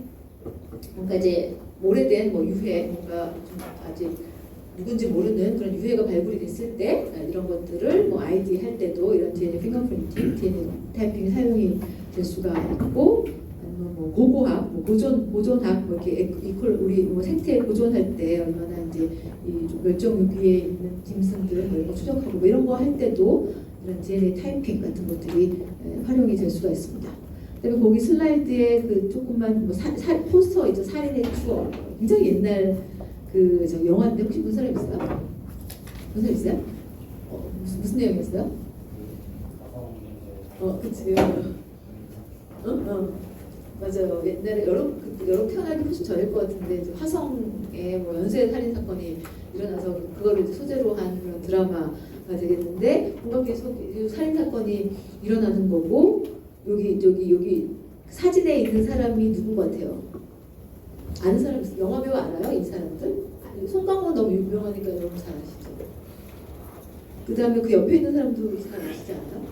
뭔가 이제 오래된 뭐 유해, 뭔가 좀 아직 누군지 모르는 그런 유해가 발굴이 됐을 때 이런 것들을 뭐 아이디 할 때도 이런 DNA 핑거프린팅, DNA 타이핑이 사용이 될 수가 있고, 아니면 뭐 고고학, 뭐 보존학, 뭐 이렇게 우리 뭐 생태 보존할 때 얼마나 이제 이 멸종 위기에 있는 짐승들 뭐 이런 거 추적하고 뭐 이런 거 할 때도 이런 DNA 타이핑 같은 것들이 활용이 될 수가 있습니다. 그다음에 거기 슬라이드에 그 조금만 뭐 포스터 있죠. 살인의 추억. 굉장히 옛날 그 저 영화인데 혹시 본 사람 있어요? 본 사람 있어요? 무슨 내용이었어요? 그치. 맞아요. 옛날에 여러 태어나기 훨씬 전일 것 같은데 이제 화성에 뭐 연쇄 살인 사건이 일어나서 그거를 이제 소재로 한 그런 드라마가 되겠는데 뭔가 계속 살인 사건이 일어나는 거고 여기 사진에 있는 사람이 누군 것 같아요? 아는 사람 있어요? 영화배우 알아요? 이 사람들? 송강호 너무 유명하니까 여러분 잘 아시죠? 그 다음에 그 옆에 있는 사람도 잘 아시지 않아요?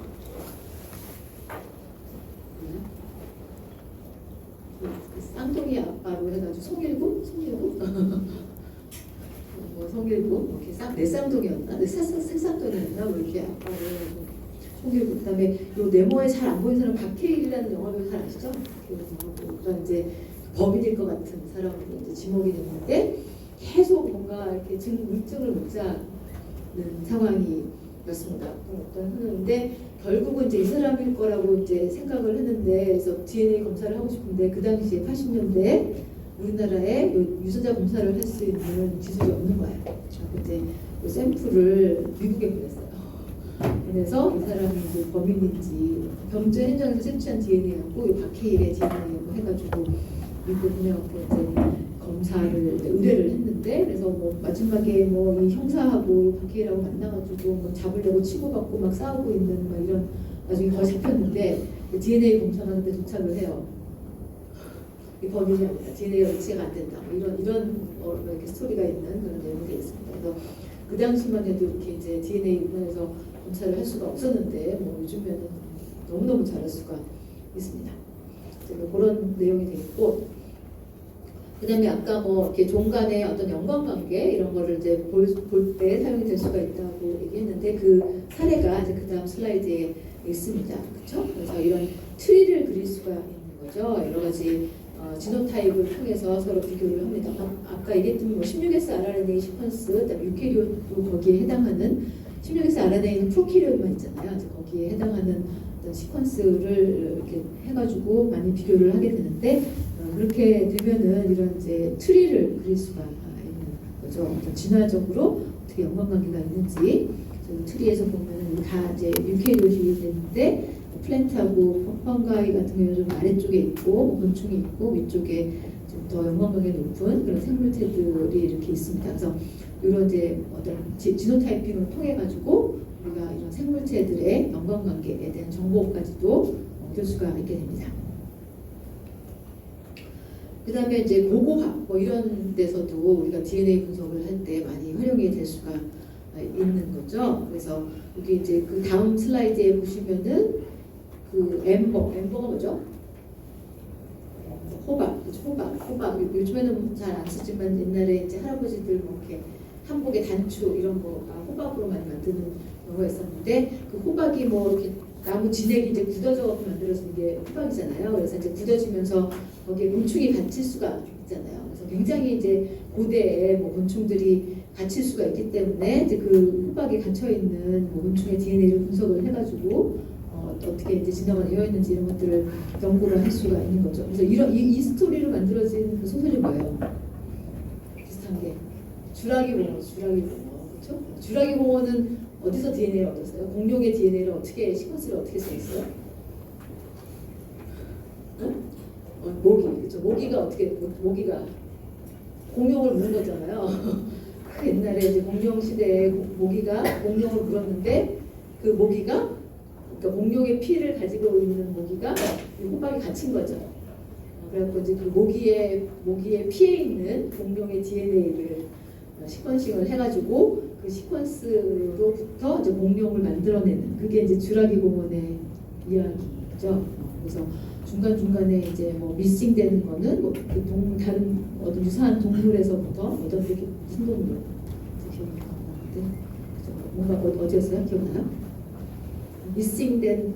그 쌍둥이 아빠로 해가지고 송일구? 뭐 송일구? 이렇게 내 쌍둥이였나? 내 새쌍둥이였나? 뭐 이렇게 아빠로 해가지고 송일구. 그 다음에 요 네모에 잘 안 보이는 사람 박해일이라는 영화배우 잘 아시죠? 그런 이제 범인일 것 같은 사람으로 이제 지목이 됐는데 계속 뭔가 이렇게 물증을 못 잡는 상황이었습니다. 어떤 흐름인데 결국은 이제 이 사람일 거라고 이제 생각을 했는데 그래서 DNA 검사를 하고 싶은데 그 당시에 80년대 우리나라에 유전자 검사를 할 수 있는 기술이 없는 거예요. 이제 그 샘플을 미국에 보냈어요. 그래서 이 사람이 이제 범인인지 경제 현장에서 채취한 DNA하고 이 박해일의 DNA하고 해가지고 미국 보내갖고 이제 검사를 의뢰를 했는데 그래서 뭐 마지막에 뭐 이 형사하고 박해일하고 만나가지고 뭐 잡으려고 치고받고 막 싸우고 있는 막 이런 나중에 거의 잡혔는데 DNA 검사하는데 도착을 해요. 이 범인이 아니라 DNA가 일치가 안 된다. 뭐 이런 이렇게 스토리가 있는 그런 내용이 있습니다. 그래서 그 당시만 해도 이렇게 이제 DNA 우리나라에서 검사를 할 수가 없었는데 뭐 요즘에는 너무너무 잘할 수가 있습니다. 그런 내용이 되겠고, 그 다음에 아까 뭐 이렇게 종 간의 어떤 연관관계 이런 거를 이제 볼 때 사용이 될 수가 있다고 얘기했는데 그 사례가 이제 그 다음 슬라이드에 있습니다. 그렇죠? 그래서 이런 트리를 그릴 수가 있는 거죠. 여러 가지 지노타입을 통해서 서로 비교를 합니다. 아까 얘기했던 뭐 16S RNA 시퀀스, 그다음에 유캐리오도 거기에 해당하는 16S RNA는 프로캐리오만 있잖아요. 그래서 거기에 해당하는 어떤 시퀀스를 이렇게 해가지고 많이 비교를 하게 되는데 그렇게 되면은 이런 이제 트리를 그릴 수가 있는 거죠. 어떤 진화적으로 어떻게 연관관계가 있는지 트리에서 보면은 다 이제 유캐리오시 되는데 플랜트하고 펑가이 같은 경우는 좀 아래쪽에 있고 곤충이 있고 위쪽에 좀 더 연관관계 높은 그런 생물체들이 이렇게 있습니다. 그래서 이런 이제 어떤 지노타이핑을 통해 가지고 우리가 이런 생물체들의 연관관계에 대한 정보까지도 얻을 수가 있게 됩니다. 그 다음에 이제 고고학 뭐 이런 데서도 우리가 DNA 분석을 할 때 많이 활용이 될 수가 있는 거죠. 그래서 여기 이제 그 다음 슬라이드에 보시면은 그 엠버가 뭐죠? 호박. 요즘에는 잘 안 쓰지만 옛날에 이제 할아버지들 뭐 이렇게 한복에 단추 이런 거가 호박으로 많이 만드는 경우가 있었는데 그 호박이 뭐 이렇게 나무 진액이 이제 굳어져 만들어진 게 호박이잖아요. 그래서 이제 굳어지면서 거기에 곤충이 갇힐 수가 있잖아요. 그래서 굉장히 이제 고대에 뭐 곤충들이 갇힐 수가 있기 때문에 이제 그 호박에 갇혀 있는 뭐 곤충의 DNA를 분석을 해가지고 어떻게 이제 진화가 되어 있는지 이런 것들을 연구를 할 수가 있는 거죠. 그래서 이 스토리로 만들어진 그 소설이 뭐예요? 비슷한 게 주라기 봉어. 그렇죠? 주라기 공원은 어디서 DNA를 얻었어요? 공룡의 DNA를 어떻게 시퀀스를 어떻게 써있어요? 응? 모기, 그렇죠? 모기가 공룡을 물은 거잖아요. 그 옛날에 이제 공룡 시대에 모기가 공룡을 물었는데 그 모기가 그러니까 공룡의 피를 가지고 있는 모기가 호박에 갇힌 거죠. 그래갖고 이제 그 모기의 피에 있는 공룡의 DNA를 시퀀싱을 해가지고 그 시퀀스로부터 이제 공룡을 만들어내는 그게 이제 주라기 공원의 이야기죠. 그래서 중간 중간에 이제 뭐 미싱되는 거는 뭐 그 동물 다른 어떤 유사한 동물에서부터 어떤 되게 무슨 동물 기억이 안 나는데 뭔가 어디였어요? 기억나요? 미싱된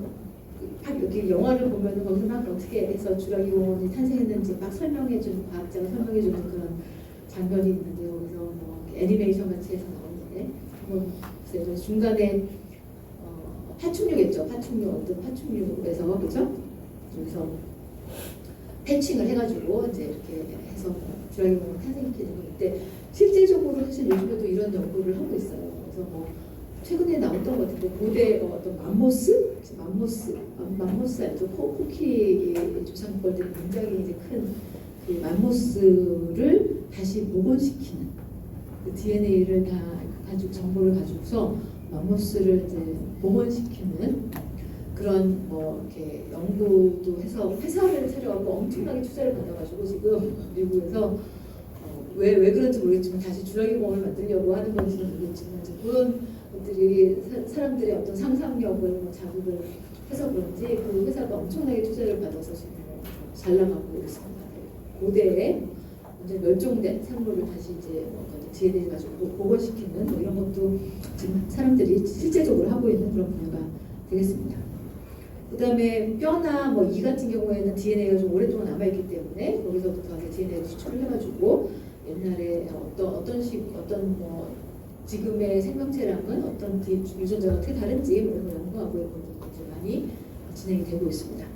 이렇게 영화를 보면은 거기서 막 어떻게 해서 주라기 공원이 탄생했는지 막 설명해주는 과학자가 설명해주는 그런 장면이 있는데 거기서 뭐 애니메이션 같이 해서 나오는데 뭐 그래서 중간에 파충류겠죠. 어떤 파충류에서 그죠? 그래서 패칭을 해가지고 이제 이렇게 해서 주라기 공원 탄생시키는 건데 실제적으로 사실 요즘에도 이런 연구를 하고 있어요. 그래서 뭐 최근에 나왔던 것 같은데 고대 어떤 맘모스 알죠? 코끼리 조상벌들이 굉장히 이제 큰 그 맘모스를 다시 복원시키는 그 DNA를 다 가지고 정보를 가지고서 맘모스를 이제 복원시키는 그런 뭐 이렇게 연구도 해서 회사를 차려갖고 엄청나게 투자를 받아가지고 지금 미국에서 왜 그런지 모르겠지만 다시 주라기 공원을 만들려고 하는 건지는 모르겠지만 이제 그런 것들이 사람들의 어떤 상상력을 뭐 자극을 해서 그런지 그 회사가 엄청나게 투자를 받아서 지금 잘 나가고 있습니다. 고대에 이제 멸종된 생물을 다시 이제 DNA를 가지고 복원시키는 뭐 이런 것도 지금 사람들이 실제적으로 하고 있는 그런 분야가 되겠습니다. 그다음에 뼈나 뭐 이 같은 경우에는 DNA가 좀 오랫동안 남아있기 때문에 거기서부터 DNA를 추출을 해가지고 옛날에 어떤 뭐 지금의 생명체랑은 어떤 유전자가 어떻게 다른지 뭐 이런 걸 연구하고 있는 것들이 많이 진행이 되고 있습니다.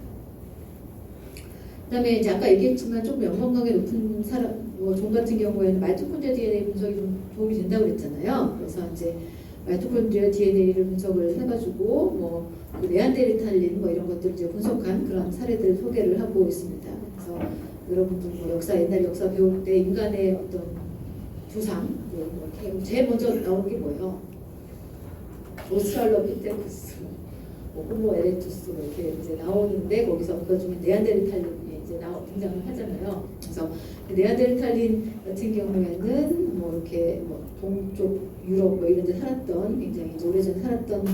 그다음에 이제 아까 얘기했지만 조금 연관관계 높은 사람, 뭐 종 같은 경우에는 마이토콘드리아 DNA 분석이 좀 도움이 된다고 그랬잖아요. 그래서 이제 마이토콘드리아 DNA를 분석을 해가지고 뭐그 네안데르탈린 뭐 이런 것들 이제 분석한 그런 사례들을 소개를 하고 있습니다. 그래서 여러분들 뭐 옛날 역사 배울 때 인간의 어떤 조상, 이렇게 제일 먼저 나오는 게 뭐예요? 오스트랄로피테쿠스, 호모 에렉투스 이렇게 이제 나오는데 거기서 그것 중에 네안데르탈린이 이제 등장을 하잖아요. 그래서 네안데르탈린 같은 경우에는 뭐 이렇게 뭐 동쪽 유럽 뭐 이런 데 살았던 굉장히 이제 오래전에 살았던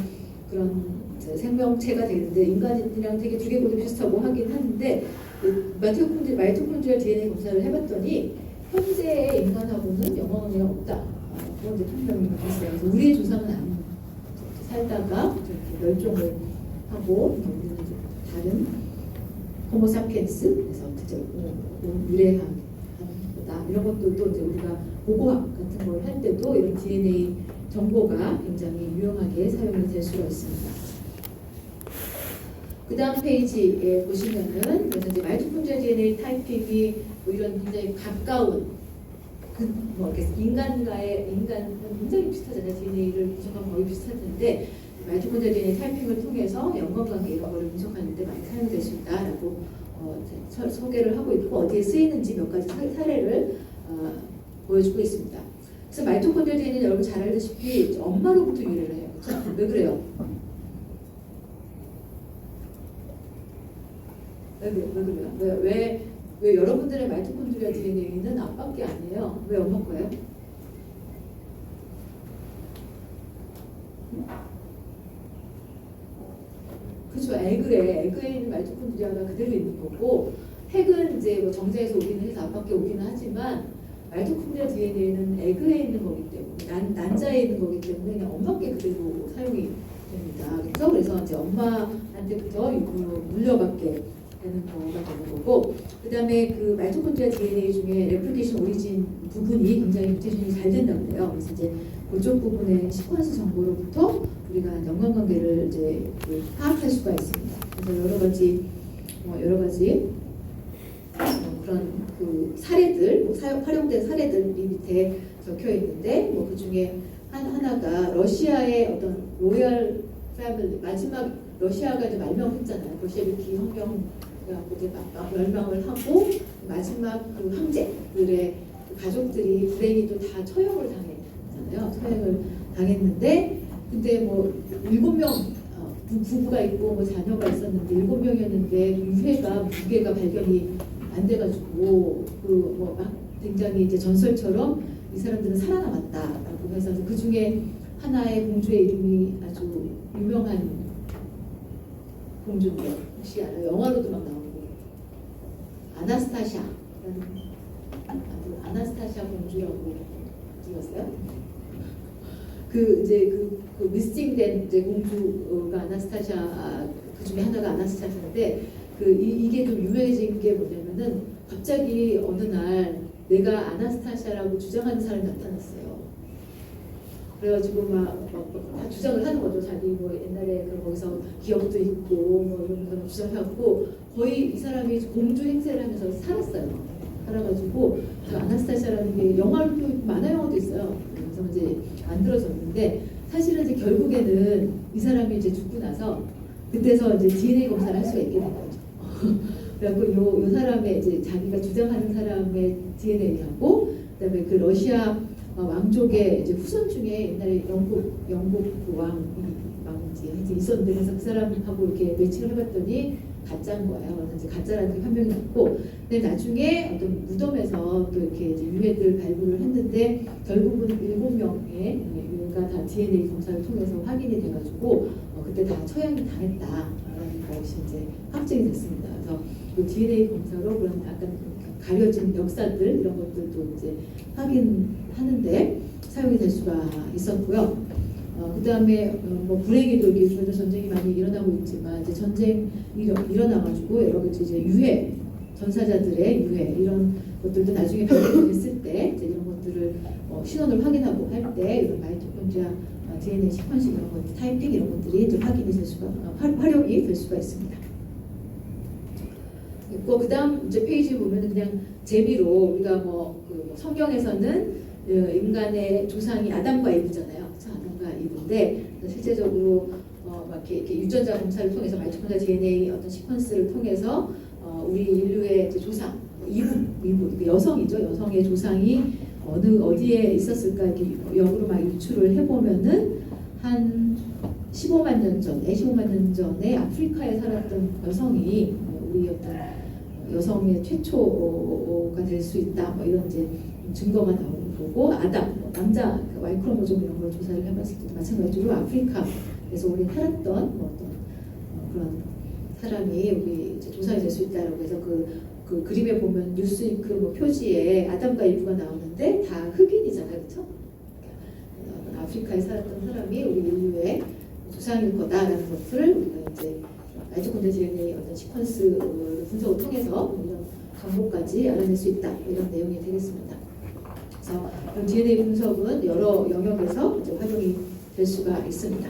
그런 생명체가 되는데 인간이랑 되게 두개골도 비슷하고 하긴 하는데 마이토콘드리아 DNA 검사를 해봤더니 현재의 인간하고는 연관관계가 없다. 그런 이제 판명이 있어요. 그래서 우리의 조상은 안 살다가 이렇게 멸종을 하고 우리는 다른 호모사피엔스 그래서 유래한 거다. 이런 것들도 이제 우리가 보고학 같은 걸 할 때도 이런 DNA 정보가 굉장히 유용하게 사용이 될 수가 있습니다. 그 다음 페이지에 보시면은 그래서 이제 마이토콘드리아 DNA 타이핑이 뭐 이런 굉장히 가까운 뭐 인간은 굉장히 비슷하잖아요. DNA를 분석하면 거의 비슷할 텐데 마이토콘드리아 DNA 타이핑을 통해서 연관관계 이런 거를 분석하는 데 많이 사용될 수 있다라고 소개를 하고 있고 어디에 쓰이는지 몇 가지 사례를 보여주고 있습니다. 그래서 마이토콘드리아 DNA는 여러분 잘 알다시피 엄마로부터 유래를 해요. 그렇죠? 왜 그래요? 왜 그래요? 왜 여러분들의 마이토콘드리아 DNA는 아빠께 아니에요? 왜 엄마 거예요? 그렇죠. 에그에 있는 마이토콘드리아가 그대로 있는 거고 핵은 이제 뭐 정자에서 오기는 해서 아빠께 오기는 하지만 마이토콘드리아 DNA는 에그에 있는 거기 때문에 난자에 있는 거기 때문에 그냥 엄마께 그대로 사용이 됩니다. 그래서 이제 엄마한테부터 물려받게 되는 거가 되는 거고 그 다음에 그 마이토콘드리아 DNA 중에 레플리케이션 오리진 부분이 굉장히 뮤테이션이 잘 된다고 해요. 그래서 이제 그쪽 부분의 시퀀스 정보로부터 우리가 연관관계를 이제 파악할 수가 있습니다. 그래서 여러 가지 그런 그 사례들, 활용된 사례들이 밑에 적혀 있는데 그 중에 하나가 러시아의 어떤 로열 패밀리 마지막 러시아가 이제 멸망했잖아요. 볼셰비키 혁명 그래갖고 이제 멸망을 하고 마지막 그 황제들의 가족들이 불행히도 다 처형을 당했잖아요. 처형을 당했는데 근데 뭐 7명 부부가 있고 뭐 자녀가 있었는데 7명이었는데 유해가 무게가 발견이 안 돼가지고 그 뭐 막 굉장히 이제 전설처럼 이 사람들은 살아남았다라고 해서 그 중에 하나의 공주의 이름이 아주 유명한 공주인데 혹시 알아요? 영화로도 막 나오고 아나스타샤라는 아나스타샤 공주라고 들었어요? 그 이제 그 미스팅된 이제 공주가 아나스타샤 그 중에 하나가 아나스타샤인데 이게 좀 유명해진 게 뭐냐면은 갑자기 어느 날 내가 아나스타샤라고 주장하는 사람이 나타났어요. 그래가지고 막 주장을 하는 거죠. 자기 뭐 옛날에 거기서 기억도 있고 뭐 이런 거 주장해갖고 거의 이 사람이 공주 행세를 하면서 살았어요. 살아가지고 그 아나스타샤라는 게 영화도 만화 영화도 있어요. 그래서 이제 만들어졌는데 사실은 이제 결국에는 이 사람이 이제 죽고 나서 그때서 이제 DNA 검사를 할 수가 있게 된 거죠. 그래갖고 요 사람의 이제 자기가 주장하는 사람의 DNA하고 그다음에 그 러시아 왕족의 이제 후손 중에 옛날에 영국 그 왕인지 하여튼 있었는데 그래서 그 사람하고 이렇게 매칭을 해봤더니 가짜인 거예요. 그래서 이제 가짜라는 판명이 났고, 근데 나중에 어떤 무덤에서 또 이렇게 이제 유해들 발굴을 했는데 결국은 7명의 유해가 다 DNA 검사를 통해서 확인이 돼가지고 그때 다 처형이 당했다라는 것이 이제 확정이 됐습니다. 그래서 그 DNA 검사로 그런 약간 가려진 역사들 이런 것들도 이제 확인하는데 사용이 될 수가 있었고요. 그 다음에 뭐 불행히도 이게 요즘 전쟁이 많이 일어나고 있지만 이제 전쟁이 일어나가지고 여러 가지 이제 유해 전사자들의 유해 이런 것들도 나중에 발견됐을 때 이제 이런 것들을 신원을 확인하고 할 때 이런 마이토콘드리아 DNA 시퀀싱 이런 것 타이핑 이런 것들이 이제 확인이 될 수가 활용이 될 수가 있습니다. 그 다음 이제 페이지 보면은 그냥 재미로 우리가 그 성경에서는 인간의 조상이 아담과 이브잖아요. 그렇죠? 아담과 이브인데 실제적으로 막 이렇게 유전자 검사를 통해서 마이토콘드리아 DNA 어떤 시퀀스를 통해서 우리 인류의 이제 조상 이브 여성이죠. 여성의 조상이 어디에 있었을까 이렇게 역으로 막 유추를 해보면은 한 15만 년 전에 아프리카에 살았던 여성이 우리 어떤 여성의 최초가 될 수 있다. 뭐 이런 이제 증거가 나오는 거고 아담 남자 Y 크로모좀 이런 걸 조사를 해봤을 때도 마찬가지로 아프리카에서 오래 살았던 어떤 그런 사람이 우리 이제 조상이 될 수 있다라고 해서 그 그림에 보면 뉴스위크 뭐 표지에 아담과 이브가 나오는데 다 흑인이잖아요, 그렇죠? 아프리카에 살았던 사람이 우리 인류의 조상일 거다라는 것을 우리가 이제 마이토콘드리아 DNA 어떤 시퀀스 분석을 통해서 이런 정보까지 알아낼 수 있다 이런 내용이 되겠습니다. 그래서 DNA 분석은 여러 영역에서 이제 활용이 될 수가 있습니다.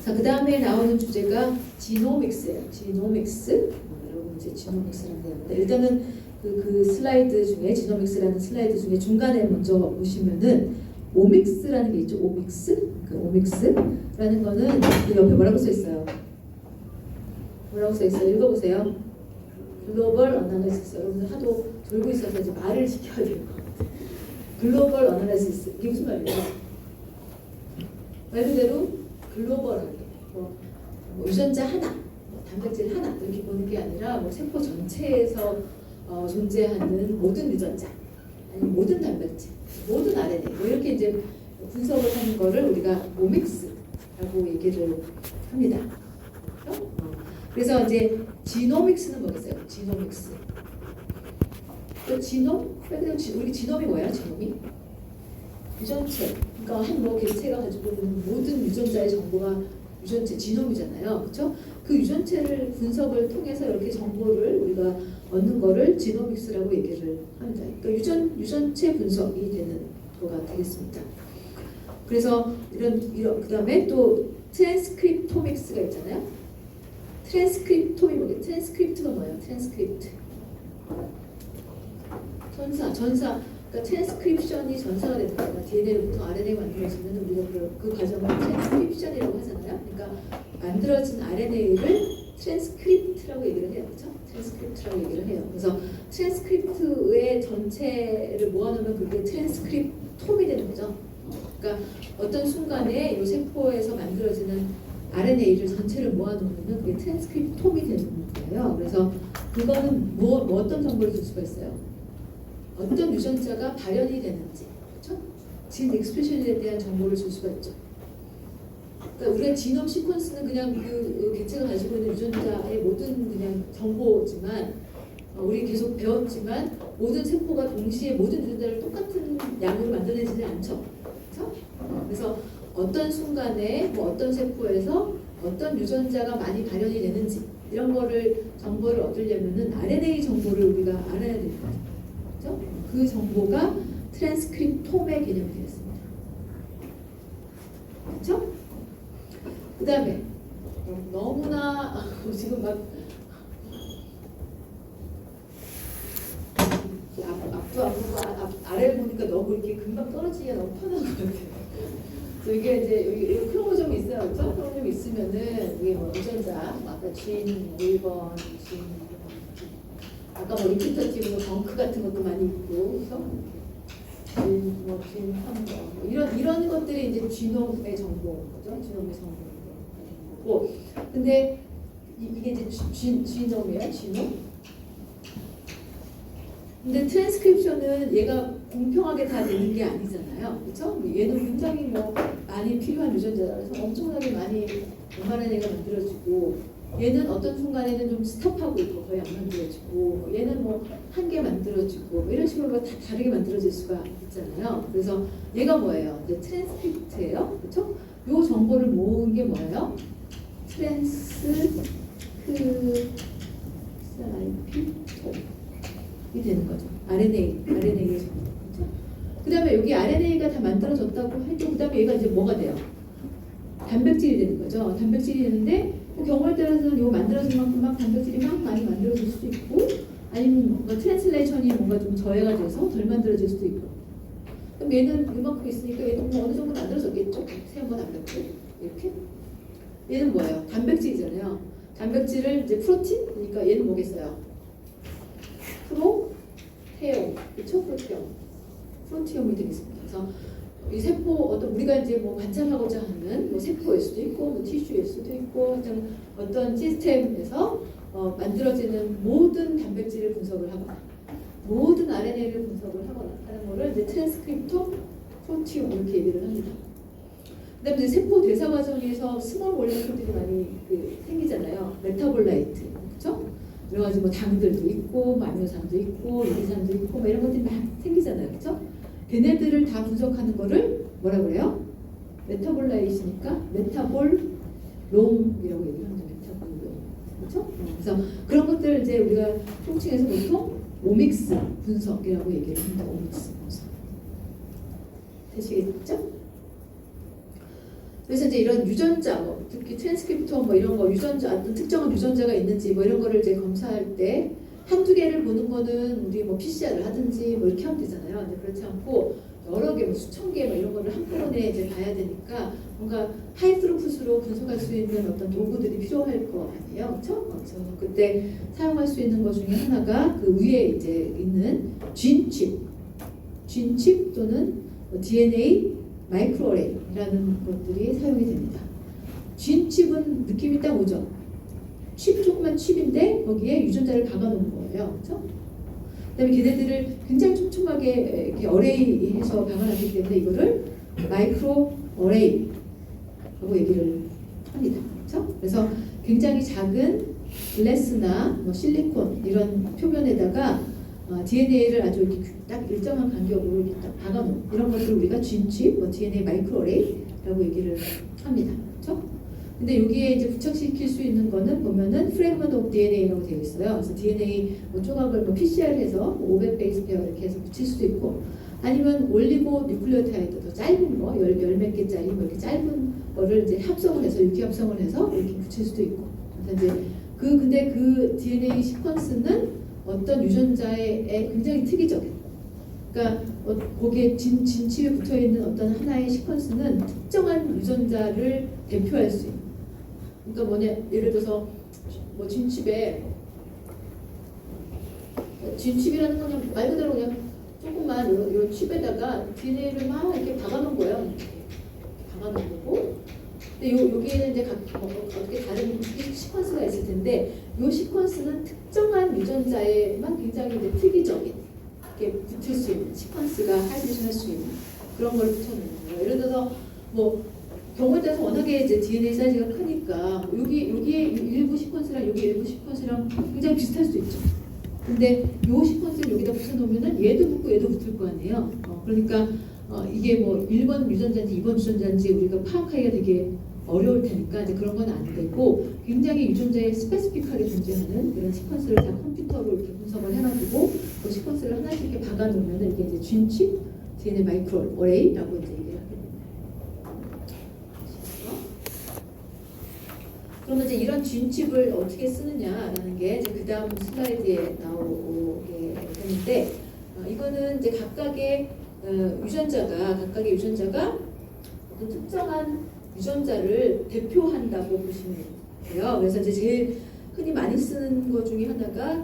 자, 그 다음에 나오는 주제가 지노믹스예요. 지노믹스. 여러분 이제 지노믹스라는 내용인데 일단은 그 슬라이드 중에 지노믹스라는 슬라이드 중에 중간에 먼저 보시면은 오믹스라는 게 있죠. 오믹스. 그 오믹스라는 거는 그 옆에 뭐라고 써 있어요? 뭐라고 써 있어요? 읽어보세요. 글로벌 어나리시스. 여러분들 하도 돌고 있어서 이제 말을 시켜야 될 것 같아요. 글로벌 어나리시스. 이게 무슨 말이에요? 말 그대로 글로벌하게 뭐 유전자 하나, 단백질 하나 이렇게 보는 게 아니라 뭐 세포 전체에서 존재하는 모든 유전자, 아니면 모든 단백질, 모든 RNA 뭐 이렇게 이제 분석을 하는 거를 우리가 오믹스라고 얘기를 합니다. 그렇죠? 그래서 이제 지노믹스는 뭐겠어요? 지노믹스. 또 지놈? 우리 지놈이 뭐야? 지놈이? 유전체. 그러니까 한 뭐 개체가 가지고 있는 모든 유전자의 정보가 유전체, 지놈이잖아요. 그렇죠? 그 유전체를 분석을 통해서 이렇게 정보를 우리가 얻는 거를 지노믹스라고 얘기를 합니다. 그러니까 유전체 분석이 되는 거가 되겠습니다. 그래서 이런 그다음에 또 트랜스크립토믹스가 있잖아요. 트랜스크립토미 뭐게? 트랜스크립트가 뭐예요? 트랜스크립트. 전사. 그러니까 트랜스크립션이 전사가 되는 거예요. DNA를 보통 RNA 만들어지면 우리가 그 과정을 트랜스크립션이라고 하잖아요. 그러니까 만들어진 RNA를 트랜스크립트라고 얘기를 해요. 그렇죠? 트랜스크립트라고 얘기를 해요. 그래서 트랜스크립트의 전체를 모아놓으면 그게 트랜스크립톰이 되는 거죠. 그러니까 어떤 순간에 이 세포에서 만들어지는 RNA를 전체를 모아놓으면 그게 트랜스크립톰이 되는 거예요. 그래서 그거는 어떤 정보를 줄 수가 있어요? 어떤 유전자가 발현이 되는지, 그렇죠? 진 익스프레션에 대한 정보를 줄 수가 있죠. 그러니까 우리가 지놈 시퀀스는 그냥 그 개체가 가지고 있는 유전자의 모든 그냥 정보지만 우리 계속 배웠지만 모든 세포가 동시에 모든 유전자를 똑같은 양으로 만들어내지는 않죠. 그렇죠? 그래서 어떤 순간에 뭐 어떤 세포에서 어떤 유전자가 많이 발현이 되는지 이런 거를 정보를 얻으려면은 RNA 정보를 우리가 알아야 되는 거죠. 그렇죠? 그 정보가 트랜스크립톰의 개념이 되겠습니다. 그렇죠? 그 다음에 너무나 지금 막 앞도 아래를 보니까 너무 이렇게 금방 떨어지기가 너무 편한 것 같아요. 그래서 이게 이제 여기 크로모점이 있어요. 그렇죠? 크로모점이 있으면은 이게 뭐 유전자, 아까 진 1번, 진 아까 뭐 리피터티브 덩크 같은 것도 많이 있고, 그래서 진 3번 이런 것들이 이제 지놈의 정보인 거죠. 지놈의 정보고, 근데 이게 이제 지놈이에요. 지놈. 근데 트랜스크립션은 얘가 공평하게 다 되는 게 아니잖아요. 그렇죠? 얘는 굉장히 뭐 많이 필요한 유전자라서 엄청나게 많이 웬만한 애가 만들어지고 얘는 어떤 순간에는 좀 스톱하고 있고 거의 안 만들어지고 얘는 뭐 한 개 만들어지고 뭐 이런 식으로 다 다르게 만들어질 수가 있잖아요. 그래서 얘가 뭐예요? 이제 트랜스크립트예요. 그렇죠? 요 정보를 모은 게 뭐예요? 트랜스크립톰 이 되는 거죠. RNA의 정보. 그렇죠? 그 다음에 여기 RNA가 다 만들어졌다고 할 때 그 다음에 얘가 이제 뭐가 돼요? 단백질이 되는 거죠. 단백질이 되는데 그 경우에 따라서는 이거 만들어진 만큼 막 단백질이 막 많이 만들어질 수도 있고 아니면 뭔가 트랜슬레이션이 뭔가 좀 저해가 돼서 덜 만들어질 수도 있고 그럼 얘는 이만큼 있으니까 얘도 뭐 어느 정도 만들어졌겠죠? 세모 단백질 이렇게 얘는 뭐예요? 단백질이잖아요. 단백질을 이제 프로틴? 그러니까 얘는 뭐겠어요? 프로테옴, 그렇죠? 프로티옴이 되겠습니다. 그래서 이 세포 어떤 우리가 이제 뭐 관찰하고자 하는 뭐 세포일 수도 있고 뭐 티슈일 수도 있고 어떤 시스템에서 만들어지는 모든 단백질을 분석을 하거나 모든 RNA를 분석을 하거나 하는 거를 이제 트랜스크립톰, 프로티옴 이렇게 얘기를 합니다. 그다음에 이제 세포 대사 과정에서 스몰 몰레큘들이 많이 생기잖아요. 메타볼라이트, 그렇죠? 여러 가지 뭐 당들도 있고, 아미노산도 있고, 유리산도 있고, 뭐 이런 것들이 막 생기잖아요, 그렇죠? 걔네들을 다 분석하는 거를 뭐라고 그래요? 메타볼라이트니까 메타볼롬이라고 얘기를 합니다. 메타볼롬, 그렇죠? 그래서 그런 것들을 이제 우리가 통칭해서 보통 오믹스 분석이라고 얘기를 합니다. 오믹스 분석. 되시겠죠? 그래서 이제 이런 유전자, 뭐 특히 트랜스크립톰 뭐 이런 거 유전자 어떤 특정한 유전자가 있는지 뭐 이런 거를 이제 검사할 때 한두 개를 보는 거는 우리 뭐 PCR을 하든지 뭐 이렇게 하면 되잖아요. 근데 그렇지 않고 여러 개, 뭐 수천 개 뭐 이런 거를 한꺼번에 이제 봐야 되니까 뭔가 하이트루풋으로 분석할 수 있는 어떤 도구들이 필요할 거 아니에요, 그렇죠? 그래서 그때 사용할 수 있는 것 중에 하나가 그 위에 이제 있는 진칩 또는 DNA 마이크로어레이라는 것들이 사용이 됩니다. 진칩은 느낌이 딱 오죠. 조그만 칩인데 거기에 유전자를 박아놓은 거예요, 그렇죠? 그다음에 걔네들을 굉장히 촘촘하게 이렇게 어레이해서 박아놨기 때문에 이거를 마이크로 어레이라고 얘기를 합니다, 그렇죠? 그래서 굉장히 작은 글래스나 뭐 실리콘 이런 표면에다가 DNA를 아주 이렇게 딱 일정한 간격으로 이렇게 딱 박아놓은 이런 것들을 우리가 진칩, 뭐 DNA 마이크로어레이라고 얘기를 합니다, 그렇죠? 근데 여기에 이제 부착시킬 수 있는 거는 보면은 프래그먼트 오브 DNA라고 되어 있어요. 그래서 DNA 뭐 조각을 뭐 PCR 해서 500 베이스 페어 이렇게 해서 붙일 수도 있고, 아니면 올리고 뉴클레오타이드 더 짧은 거, 열 몇 개짜리 뭐 이렇게 짧은 거를 이제 합성을 해서 유기 합성을 해서 이렇게 붙일 수도 있고. 그래서 이제 근데 그 DNA 시퀀스는 어떤 유전자에 굉장히 특이적인 그러니까 거기에 진칩에 붙어 있는 어떤 하나의 시퀀스는 특정한 유전자를 대표할 수 있는. 그러니까 뭐냐, 예를 들어서 뭐 진칩이라는 건 그냥 말 그대로 그냥 조금만 요 칩에다가 DNA를 막 이렇게 박아놓은 거예요. 이렇게 박아놓은 거고. 근데 여기에는 이제 어떻게 다른 시퀀스가 있을 텐데, 요 시퀀스는 특정한 유전자에만 굉장히 이제 특이적인 이렇게 붙을 수 있는 시퀀스가 하이브리션 할 수 있는 그런 걸 붙여놓는 거예요. 예를 들어서 뭐 경우에 따라서 워낙에 이제 DNA 사이즈가 크니까 여기에 일부 시퀀스랑 여기 일부 시퀀스랑 굉장히 비슷할 수 있죠. 근데 요 시퀀스를 여기다 붙여놓으면은 얘도 붙고 얘도 붙을 거 아니에요. 그러니까 이게 뭐 1번 유전자인지 2번 유전자인지 우리가 파악하기가 되게 어려울 테니까 이제 그런 건 안 되고, 굉장히 유전자에 스페시픽하게 존재하는 그런 시퀀스를 다 컴퓨터로 이렇게 분석을 해가지고 그 시퀀스를 하나씩 이렇게 박아놓으면은 이게 이제 진칩 DNA 마이크로 어레이라고 이제 얘기를 하게 됩니다. 그러면 이제 이런 진칩을 어떻게 쓰느냐라는 게 이제 그 다음 슬라이드에 나오게 되는데, 이거는 이제 각각의 유전자가 어떤 특정한 유전자를 대표한다고 보시면 돼요. 그래서 이제 제일 흔히 많이 쓰는 것 중에 하나가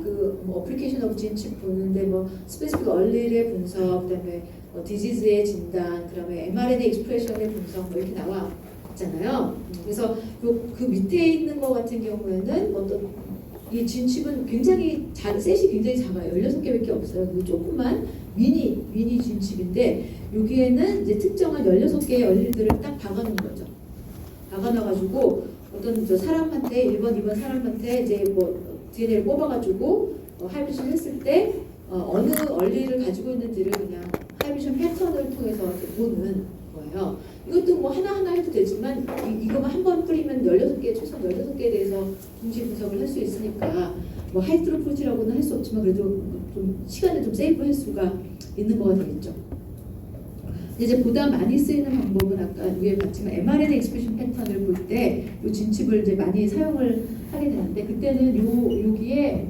뭐 어플리케이션 오브 진칩 보는데 뭐 스페시픽 얼릴의 분석, 그다음에 디지즈의 진단, 그다음에 mRNA 익스프레션의 분석 뭐 이렇게 나와 있잖아요. 그래서 그 밑에 있는 것 같은 경우에는 어떤 이 진칩은 굉장히 셋이 굉장히 작아요. 16개밖에 없어요. 조그만 미니 진칩인데 여기에는 이제 특정한 16개의 얼릴들을 딱 박아놓은 거죠. 박아놔가지고 어떤 사람한테 1번, 2번 사람한테 이제 뭐 DNA를 뽑아가지고 하이브리션 했을 때 어느 얼릴을 가지고 있는지를 그냥 하이브리션 패턴을 통해서 보는 거예요. 이것도 뭐 하나하나 해도 되지만 이거만 한 번 뿌리면 16개, 최소한 16개에 대해서 동시 분석을 할 수 있으니까 뭐 하이트로프로트라고는 할 수 없지만 그래도 좀 시간을 좀 세이브할 수가 있는 거가 되겠죠. 이제 보다 많이 쓰이는 방법은 아까 위에 봤지만 mRNA 익스프레션 패턴을 볼 때 이 진칩을 이제 많이 사용을 하게 되는데, 그때는 여기에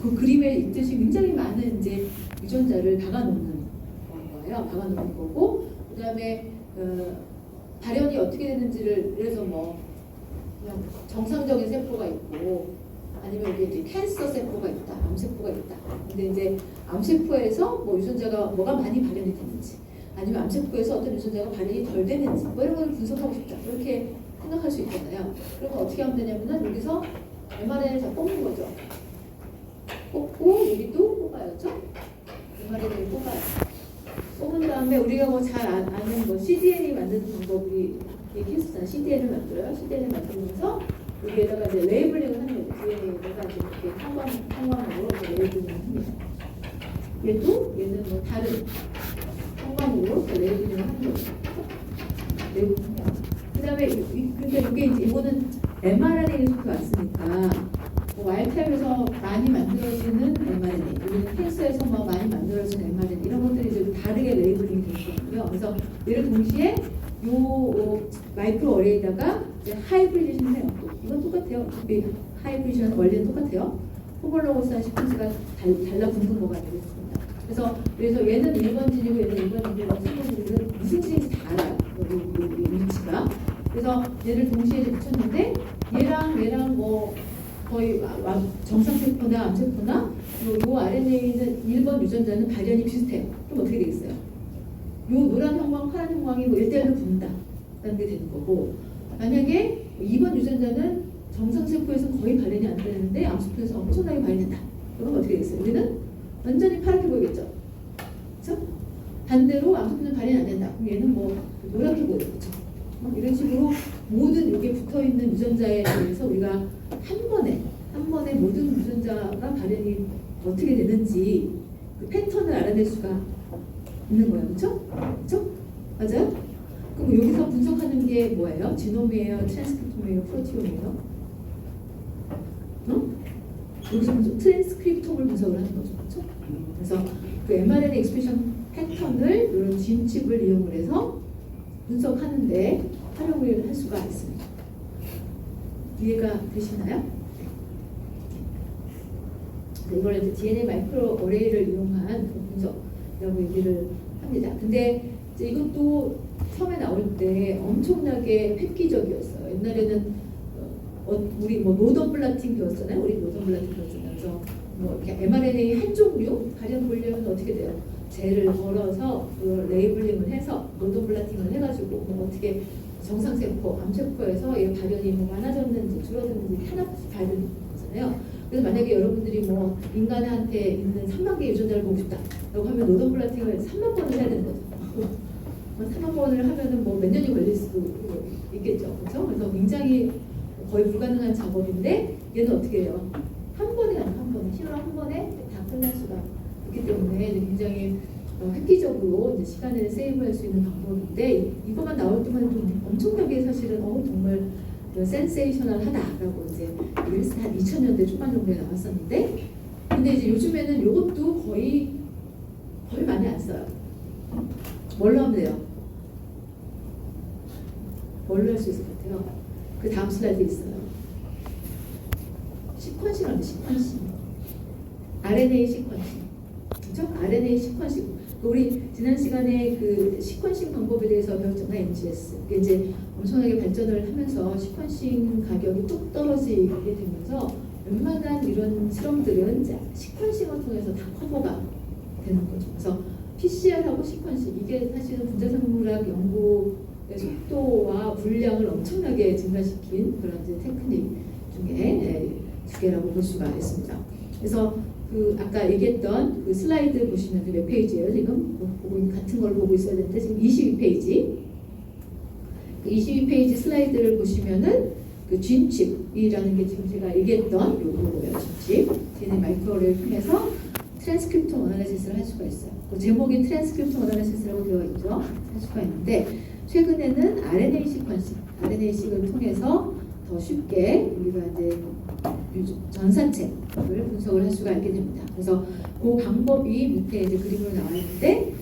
그 그림에 있듯이 굉장히 많은 이제 유전자를 박아놓는 거예요. 박아놓는 거고, 그다음에 발현이 어떻게 되는지를, 그래서 뭐 그냥 정상적인 세포가 있고, 아니면 이게 이제 캔서 세포가 있다, 암세포가 있다. 근데 이제 암세포에서 뭐 유전자가 뭐가 많이 발현이 되는지, 아니면 암세포에서 어떤 유전자가 발현이 덜 되는지 뭐 이런 걸 분석하고 싶다, 이렇게 생각할 수 있잖아요. 그러면 어떻게 하면 되냐면은 여기서 mRNA를 다 뽑는 거죠. 뽑고 여기도 뽑아야죠. mRNA를 뽑아요. 뽑은 다음에 우리가 뭐 잘 아는 뭐 cDNA 만드는 방법이 얘기했었잖아요. cDNA를 만들어요. cDNA를 만들면서 여기에다가 이제 레이블링을 하는 거죠. DNA에다가 이렇게 형광으로 레이블링을 합니다. 얘는 뭐 다른 형광으로 레이블링을 하는 거죠. 그 다음에 근데 이거는 mRNA에서 왔으니까 뭐 와일드타입에서 많이 만들어지는 mRNA, 여기는 캔서에서 뭐 많이 만들어지는 mRNA, 이런 것들이 좀 다르게 레이블링이 되거든요. 그래서 얘를 동시에 요 마이크로 어레이에다가 하이브리션 해요. 이건 똑같아요. 어차피 하이브리션 원리는 똑같아요. 호몰로고스한 시퀀스가 달라붙는 거가 되겠습니다. 그래서 얘는 1번 진이고 얘는 2번 진이고 3번 진이고 무슨 진인지 다 알아요. 이 위치가. 그래서 얘를 동시에 붙였는데 얘랑 뭐 거의 정상세포나 암세포나 요 RNA는 1번 유전자는 발현이 비슷해요. 그럼 어떻게 되겠어요? 요 노란 형광, 파란 형광이 뭐 1대1로 붙는다 라는 게 되는 거고, 만약에 2번 유전자는 정상세포에서 거의 발현이 안 되는데 암세포에서 엄청나게 발현된다. 그럼 어떻게 되겠어요? 우리는 완전히 파랗게 보이겠죠? 그렇죠? 반대로 암세포는 발현이 안 된다. 그럼 얘는 뭐 노랗게 보이겠죠? 이런 식으로 모든 여기에 붙어있는 유전자에 대해서 우리가 한 번에 모든 유전자가 발현이 어떻게 되는지 그 패턴을 알아낼 수가 있는 거예요. 그렇죠? 그렇죠? 맞아요? 그럼 여기서 분석하는 게 뭐예요? 지놈이에요? 트랜스크립톰이에요? 프로티옴이에요? 여기서 트랜스크립톰을 분석을 하는 거죠. 그렇죠? 그래서 그 mRNA 익스프레션 패턴을 이런 진칩을 이용을 해서 분석하는데 활용을 할 수가 있습니다. 이해가 되시나요? 이번에 DNA 마이크로 어레이를 이용한 분석. 라고 얘기를 합니다. 근데 이제 이것도 처음에 나올 때 엄청나게 획기적이었어요. 옛날에는 우리 뭐 노던 블라팅 배웠잖아요. 우리 노던 블라팅 배웠잖아요. 그래서 뭐 이렇게 mRNA 한 종류 발현 보려면 어떻게 돼요? 젤을 걸어서 그 레이블링을 해서 노던 블라팅을 해가지고 뭐 어떻게 정상세포, 암세포에서 이 발현이 뭐 많아졌는지 줄어드는지 하나씩 봐야 되는 거잖아요. 그래서 만약에 여러분들이 뭐 인간한테 있는 3만 개의 유전자를 보고 싶다라고 하면 노던 블라팅을 3만 번을 해야 되는 거죠. 3만 번을 하면은 뭐 몇 년이 걸릴 수도 있겠죠. 그렇죠? 그래서 굉장히 거의 불가능한 작업인데 얘는 어떻게 해요? 한 번에 신호를 한 번에 다 끝날 수가 있기 때문에 굉장히 획기적으로 이제 시간을 세이브할 수 있는 방법인데 이것만 나올 때만 좀 엄청나게 사실은 정말 센세이셔널하다라고 이제 그래서 한 2000년대 초반 정도에 나왔었는데 근데 이제 요즘에는 이것도 거의 많이 안 써요. 뭘로 하면 돼요? 뭘로 할 수 있을 것 같아요? 그 다음 슬라이드에 있어요. 시퀀싱 하면 시퀀싱. RNA 시퀀싱. 그렇죠? RNA 시퀀싱. 우리 지난 시간에 그 시퀀싱 방법에 대해서 배웠잖아요. NGS. 그게 이제 엄청나게 발전을 하면서 시퀀싱 가격이 뚝 떨어지게 되면서 웬만한 이런 실험들은 시퀀싱을 통해서 다 커버가 되는 거죠. 그래서 PCR하고 시퀀싱 이게 사실은 분자생물학 연구의 속도와 분량을 엄청나게 증가시킨 그런 이제 테크닉 중에 두 개라고 볼 수가 있습니다. 그래서 그 아까 얘기했던 그 슬라이드 보시면 몇 페이지예요? 지금 같은 걸 보고 있어야 되는데 지금 22페이지. 그 22페이지 슬라이드를 보시면은 그 진칩이라는 게 지금 제가 얘기했던 요거예요. 진칩. DNA 마이크로를 통해서 트랜스크립톤 어나리시스를 할 수가 있어요. 그 제목이 트랜스크립톤 어나리시스라고 되어 있죠. 할 수가 있는데 최근에는 RNA-식을 통해서 더 쉽게 우리가 이제 전사체를 분석을 할 수가 있게 됩니다. 그래서 그 방법이 밑에 이제 그림으로 나와 있는데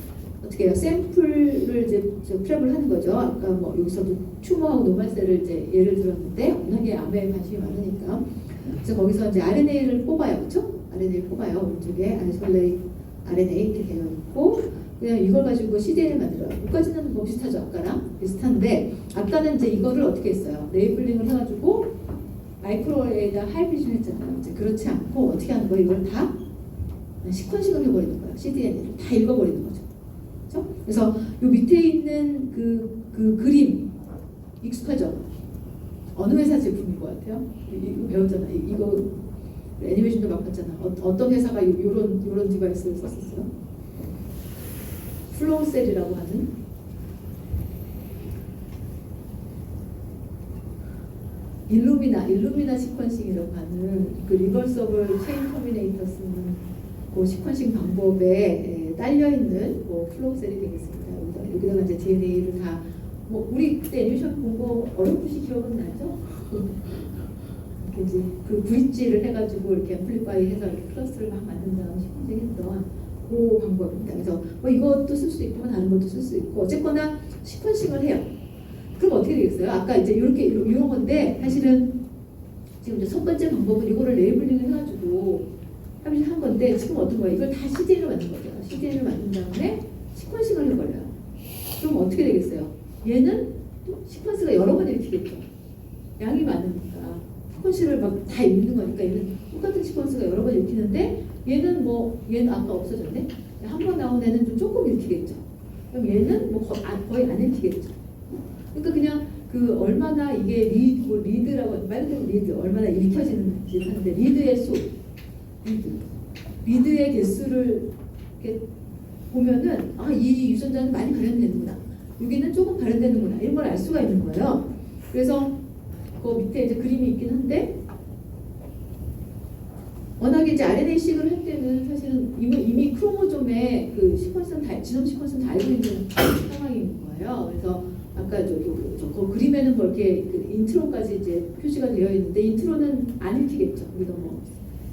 어떻게 해요? 샘플을 이제 프랩을 하는 거죠. 아까 뭐 여기서도 튜머하고 노말셀을 이제 예를 들었는데 워낙에 암에 관심이 많으니까 그래서 거기서 이제 RNA를 뽑아요, 그렇죠? RNA를 뽑아요. 오른쪽에 아이솔레이트 RNA 이렇게 되어 있고 그냥 이걸 가지고 CDN을 만들어요. 여기까지는 뭐 비슷하죠. 아까랑 비슷한데 아까는 이제 이거를 어떻게 했어요? 레이블링을 해가지고 마이크로에다 하이비전 했잖아요. 이제 그렇지 않고 어떻게 하는 거예요? 이걸 다 시퀀싱을 해버리는 거예요. CDN을 다 읽어버리는 거죠. 그렇죠? 그래서 요 밑에 있는 그 그림 익숙하죠? 어느 회사 제품인 것 같아요? 이거 배웠잖아요. 이거 애니메이션도 막 봤잖아. 어떤 회사가 요런 디바이스를 썼었어요? 플로우셀이라고 하는 일루미나 시퀀싱이라고 하는 그 리버서블 체인 터미네이터 쓰는 그 시퀀싱 방법에 딸려 있는 뭐 플로우셀이 되겠습니다. 여기다가 이제 DNA를 다 뭐 우리 그때 애니메이션 본 거 어렴풋이 기억은 나죠? 이렇게 이제 그 브릿지를 해가지고 이렇게 앰플리파이 해서 이렇게 클러스를 막 만든 다음 시퀀싱했던 그 방법입니다. 그래서 뭐 이것도 쓸 수 있고 다른 것도 쓸 수 있고 어쨌거나 시퀀싱을 해요. 그럼 어떻게 되겠어요? 아까 이제 이런 건데 사실은 지금 이제 첫 번째 방법은 이거를 레이블링을 해가지고 한 건데 지금 어떤 거예요? 이걸 다 CDN을 만든 거죠. CDN을 만든 다음에 시퀀싱을 해버려요. 그럼 어떻게 되겠어요? 얘는 또 시퀀스가 여러 번 읽히겠죠. 양이 많으니까 시퀀스를 막 다 읽는 거니까 얘는 똑같은 시퀀스가 여러 번 읽히는데 얘는 아까 없어졌네. 한 번 나온 애는 좀 조금 읽히겠죠. 그럼 얘는 뭐 거의 안 읽히겠죠. 그러니까 그냥 그 얼마나 이게 리드라고 말 그대로 리드 얼마나 읽혀지는지 하는데 리드의 수, 리드의 개수를 이렇게 보면은 이 유전자는 많이 발현되는구나. 여기는 조금 발현되는구나. 이런 걸 알 수가 있는 거예요. 그래서 그 밑에 이제 그림이 있긴 한데 워낙에 이제 RNA-식을 할 때는 사실은 이미 크로모좀의 그 시퀀스는 지놈 시퀀스는 다 알고 있는 상황인 거예요. 그래서 아까 그 그림에는 뭐 이렇게 그 인트로까지 이제 표시가 되어 있는데 인트로는 안 읽히겠죠. 우리가 뭐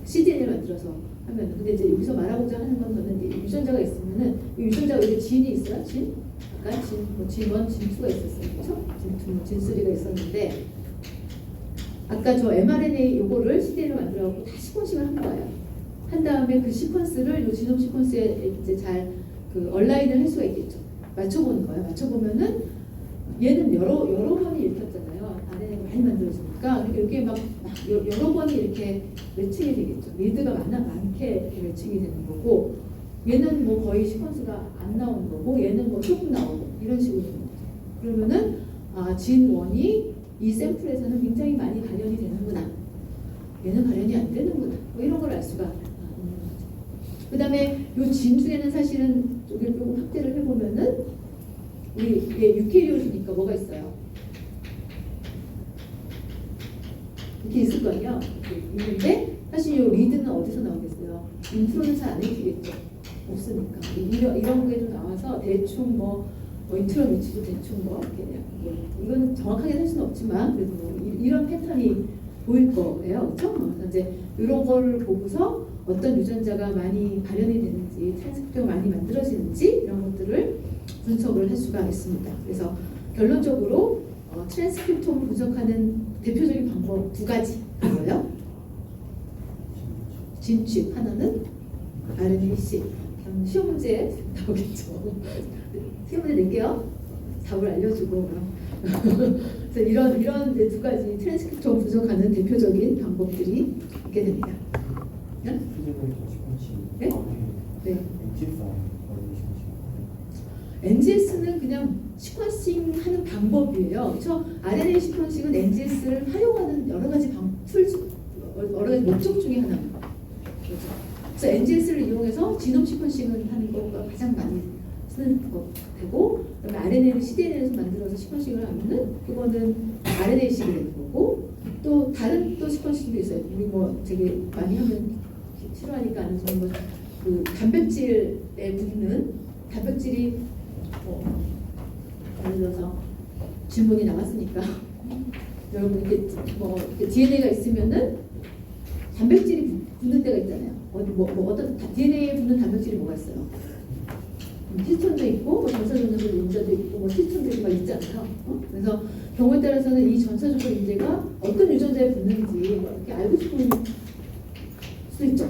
CDN을 만들어서 하면은. 근데 이제 여기서 말하고자 하는 건 저는 유전자가 있으면은 유전자가 이제 진이 있어요. 진? 아까 진1, 진2가 있었어요. 그렇죠? 진2, 진3가 있었는데 아까 저 mRNA 요거를 CDN을 만들어갖고 다 시퀀싱을 한 거예요. 한 다음에 그 시퀀스를 요 지놈 시퀀스에 이제 잘 그 얼라인을 할 수가 있겠죠. 맞춰보는 거예요. 맞춰보면은 얘는 여러 번이 읽혔잖아요. RNA가 많이 만들어지니까 이렇게 막 여러 번이 이렇게 매칭이 되겠죠. 리드가 많게 매칭이 되는 거고, 얘는 뭐 거의 시퀀스가 안 나오는 거고, 얘는 뭐 조금 나오고 이런 식으로 되는 거죠. 그러면은 진 1이 이 샘플에서는 굉장히 많이 발현이 되는구나. 얘는 발현이 안 되는구나. 뭐 이런 걸 알 수가 있는 거죠. 그 다음에 이 진 중에는 사실은 여기 조금 확대를 해보면은 우리 이게 유캐리ot이니까 뭐가 있어요? 이렇게 있을 거 아니에요? 있는데 사실 이 리드는 어디서 나오겠어요? 인트로는 잘 안 읽히겠죠? 없으니까 이런 게 좀 나와서 대충 뭐 인트로 위치도 대충 뭐 이렇게 이건 정확하게 할 수는 없지만 그래도 뭐 이런 패턴이 보일 거예요, 그렇죠? 그래서 이제 이런 걸 보고서 어떤 유전자가 많이 발현이 되는지, 트랜스크립트가 많이 만들어지는지 이런 것들을 분석을 할 수가 있습니다. 그래서 결론적으로 트랜스크립톰을 분석하는 대표적인 방법 두 가지가 뭐예요? 진취 하나는 RNA-seq. 시험 문제 나오겠죠. 시험 문제 낼게요. 답을 알려주고. 그래서 이런 두 가지 트랜스크립톰 분석하는 대표적인 방법들이 있게 됩니다. 네? 네? 네. NGS는 그냥 시퀀싱 하는 방법이에요. 그렇죠? RNA 시퀀싱은 NGS를 활용하는 여러 가지 여러 가지 목적 중에 하나입니다. 그렇죠? 그래서 NGS를 이용해서 지놈 시퀀싱을 하는 거가 가장 많이 쓰는 되고, 그다음에 RNA를 cDNA에서 만들어서 시퀀싱을 하면은 그거는 RNA-seq이 되는 거고, 또 다른 또 시퀀싱도 있어요. 우리 뭐 되게 많이 하면 싫어하니까 안 하지만 그 단백질에 붙는 단백질이 예를 들어서 질문이 나왔으니까 여러분 이렇게 DNA가 있으면은 단백질이 붙는 데가 있잖아요. 어떤 DNA에 붙는 단백질이 뭐가 있어요? 히스톤도 있고 뭐 전사조절 인자도 있고 뭐 히스톤도 있고 막 있잖아요. 그래서 경우에 따라서는 이 전사조절 인자가 어떤 유전자에 붙는지 이렇게 알고 싶은 수도 있죠.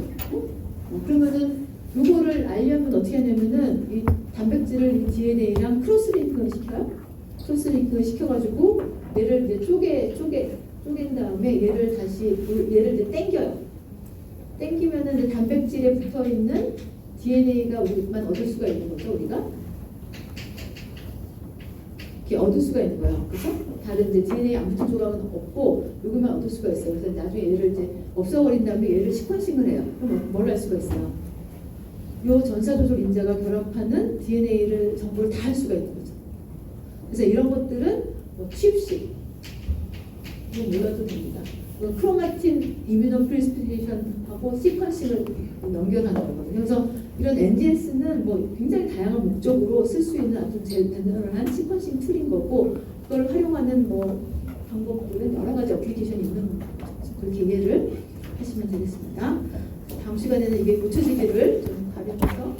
그러면은 요거를 알려면 어떻게 하냐면은 이 단백질을 이 DNA랑 크로스링크를 시켜요. 크로스링크를 시켜가지고 얘를 이제 쪼갠 다음에 얘를 이제 당겨요. 당기면은 이제 단백질에 붙어 있는 DNA가 우리만 얻을 수가 있는 거죠, 우리가. 이렇게 얻을 수가 있는 거예요. 그래서 다른 이제 DNA 안 붙은 조각은 없고 여기만 얻을 수가 있어요. 그래서 나중에 얘를 이제 없애버린 다음에 얘를 시퀀싱을 해요. 그럼 뭘 할 수가 있어요? 요 전사조절 인자가 결합하는 DNA를 정보를 다 할 수가 있는 거죠. 그래서 이런 것들은 뭐 칩식 이거 몰라도 됩니다. 크로마틴 이뮤노프레시피테이션하고 시퀀싱을 연결하는 거거든요. 그래서 이런 NGS는 뭐 굉장히 다양한 목적으로 쓸 수 있는 아주 제너럴한 시퀀싱 툴인 거고, 그걸 활용하는 뭐 방법들은 여러 가지 어플리케이션이 있는 거죠. 그렇게 이해를 하시면 되겠습니다. 다음 시간에는 이게 고쳐지기를 좀 가려서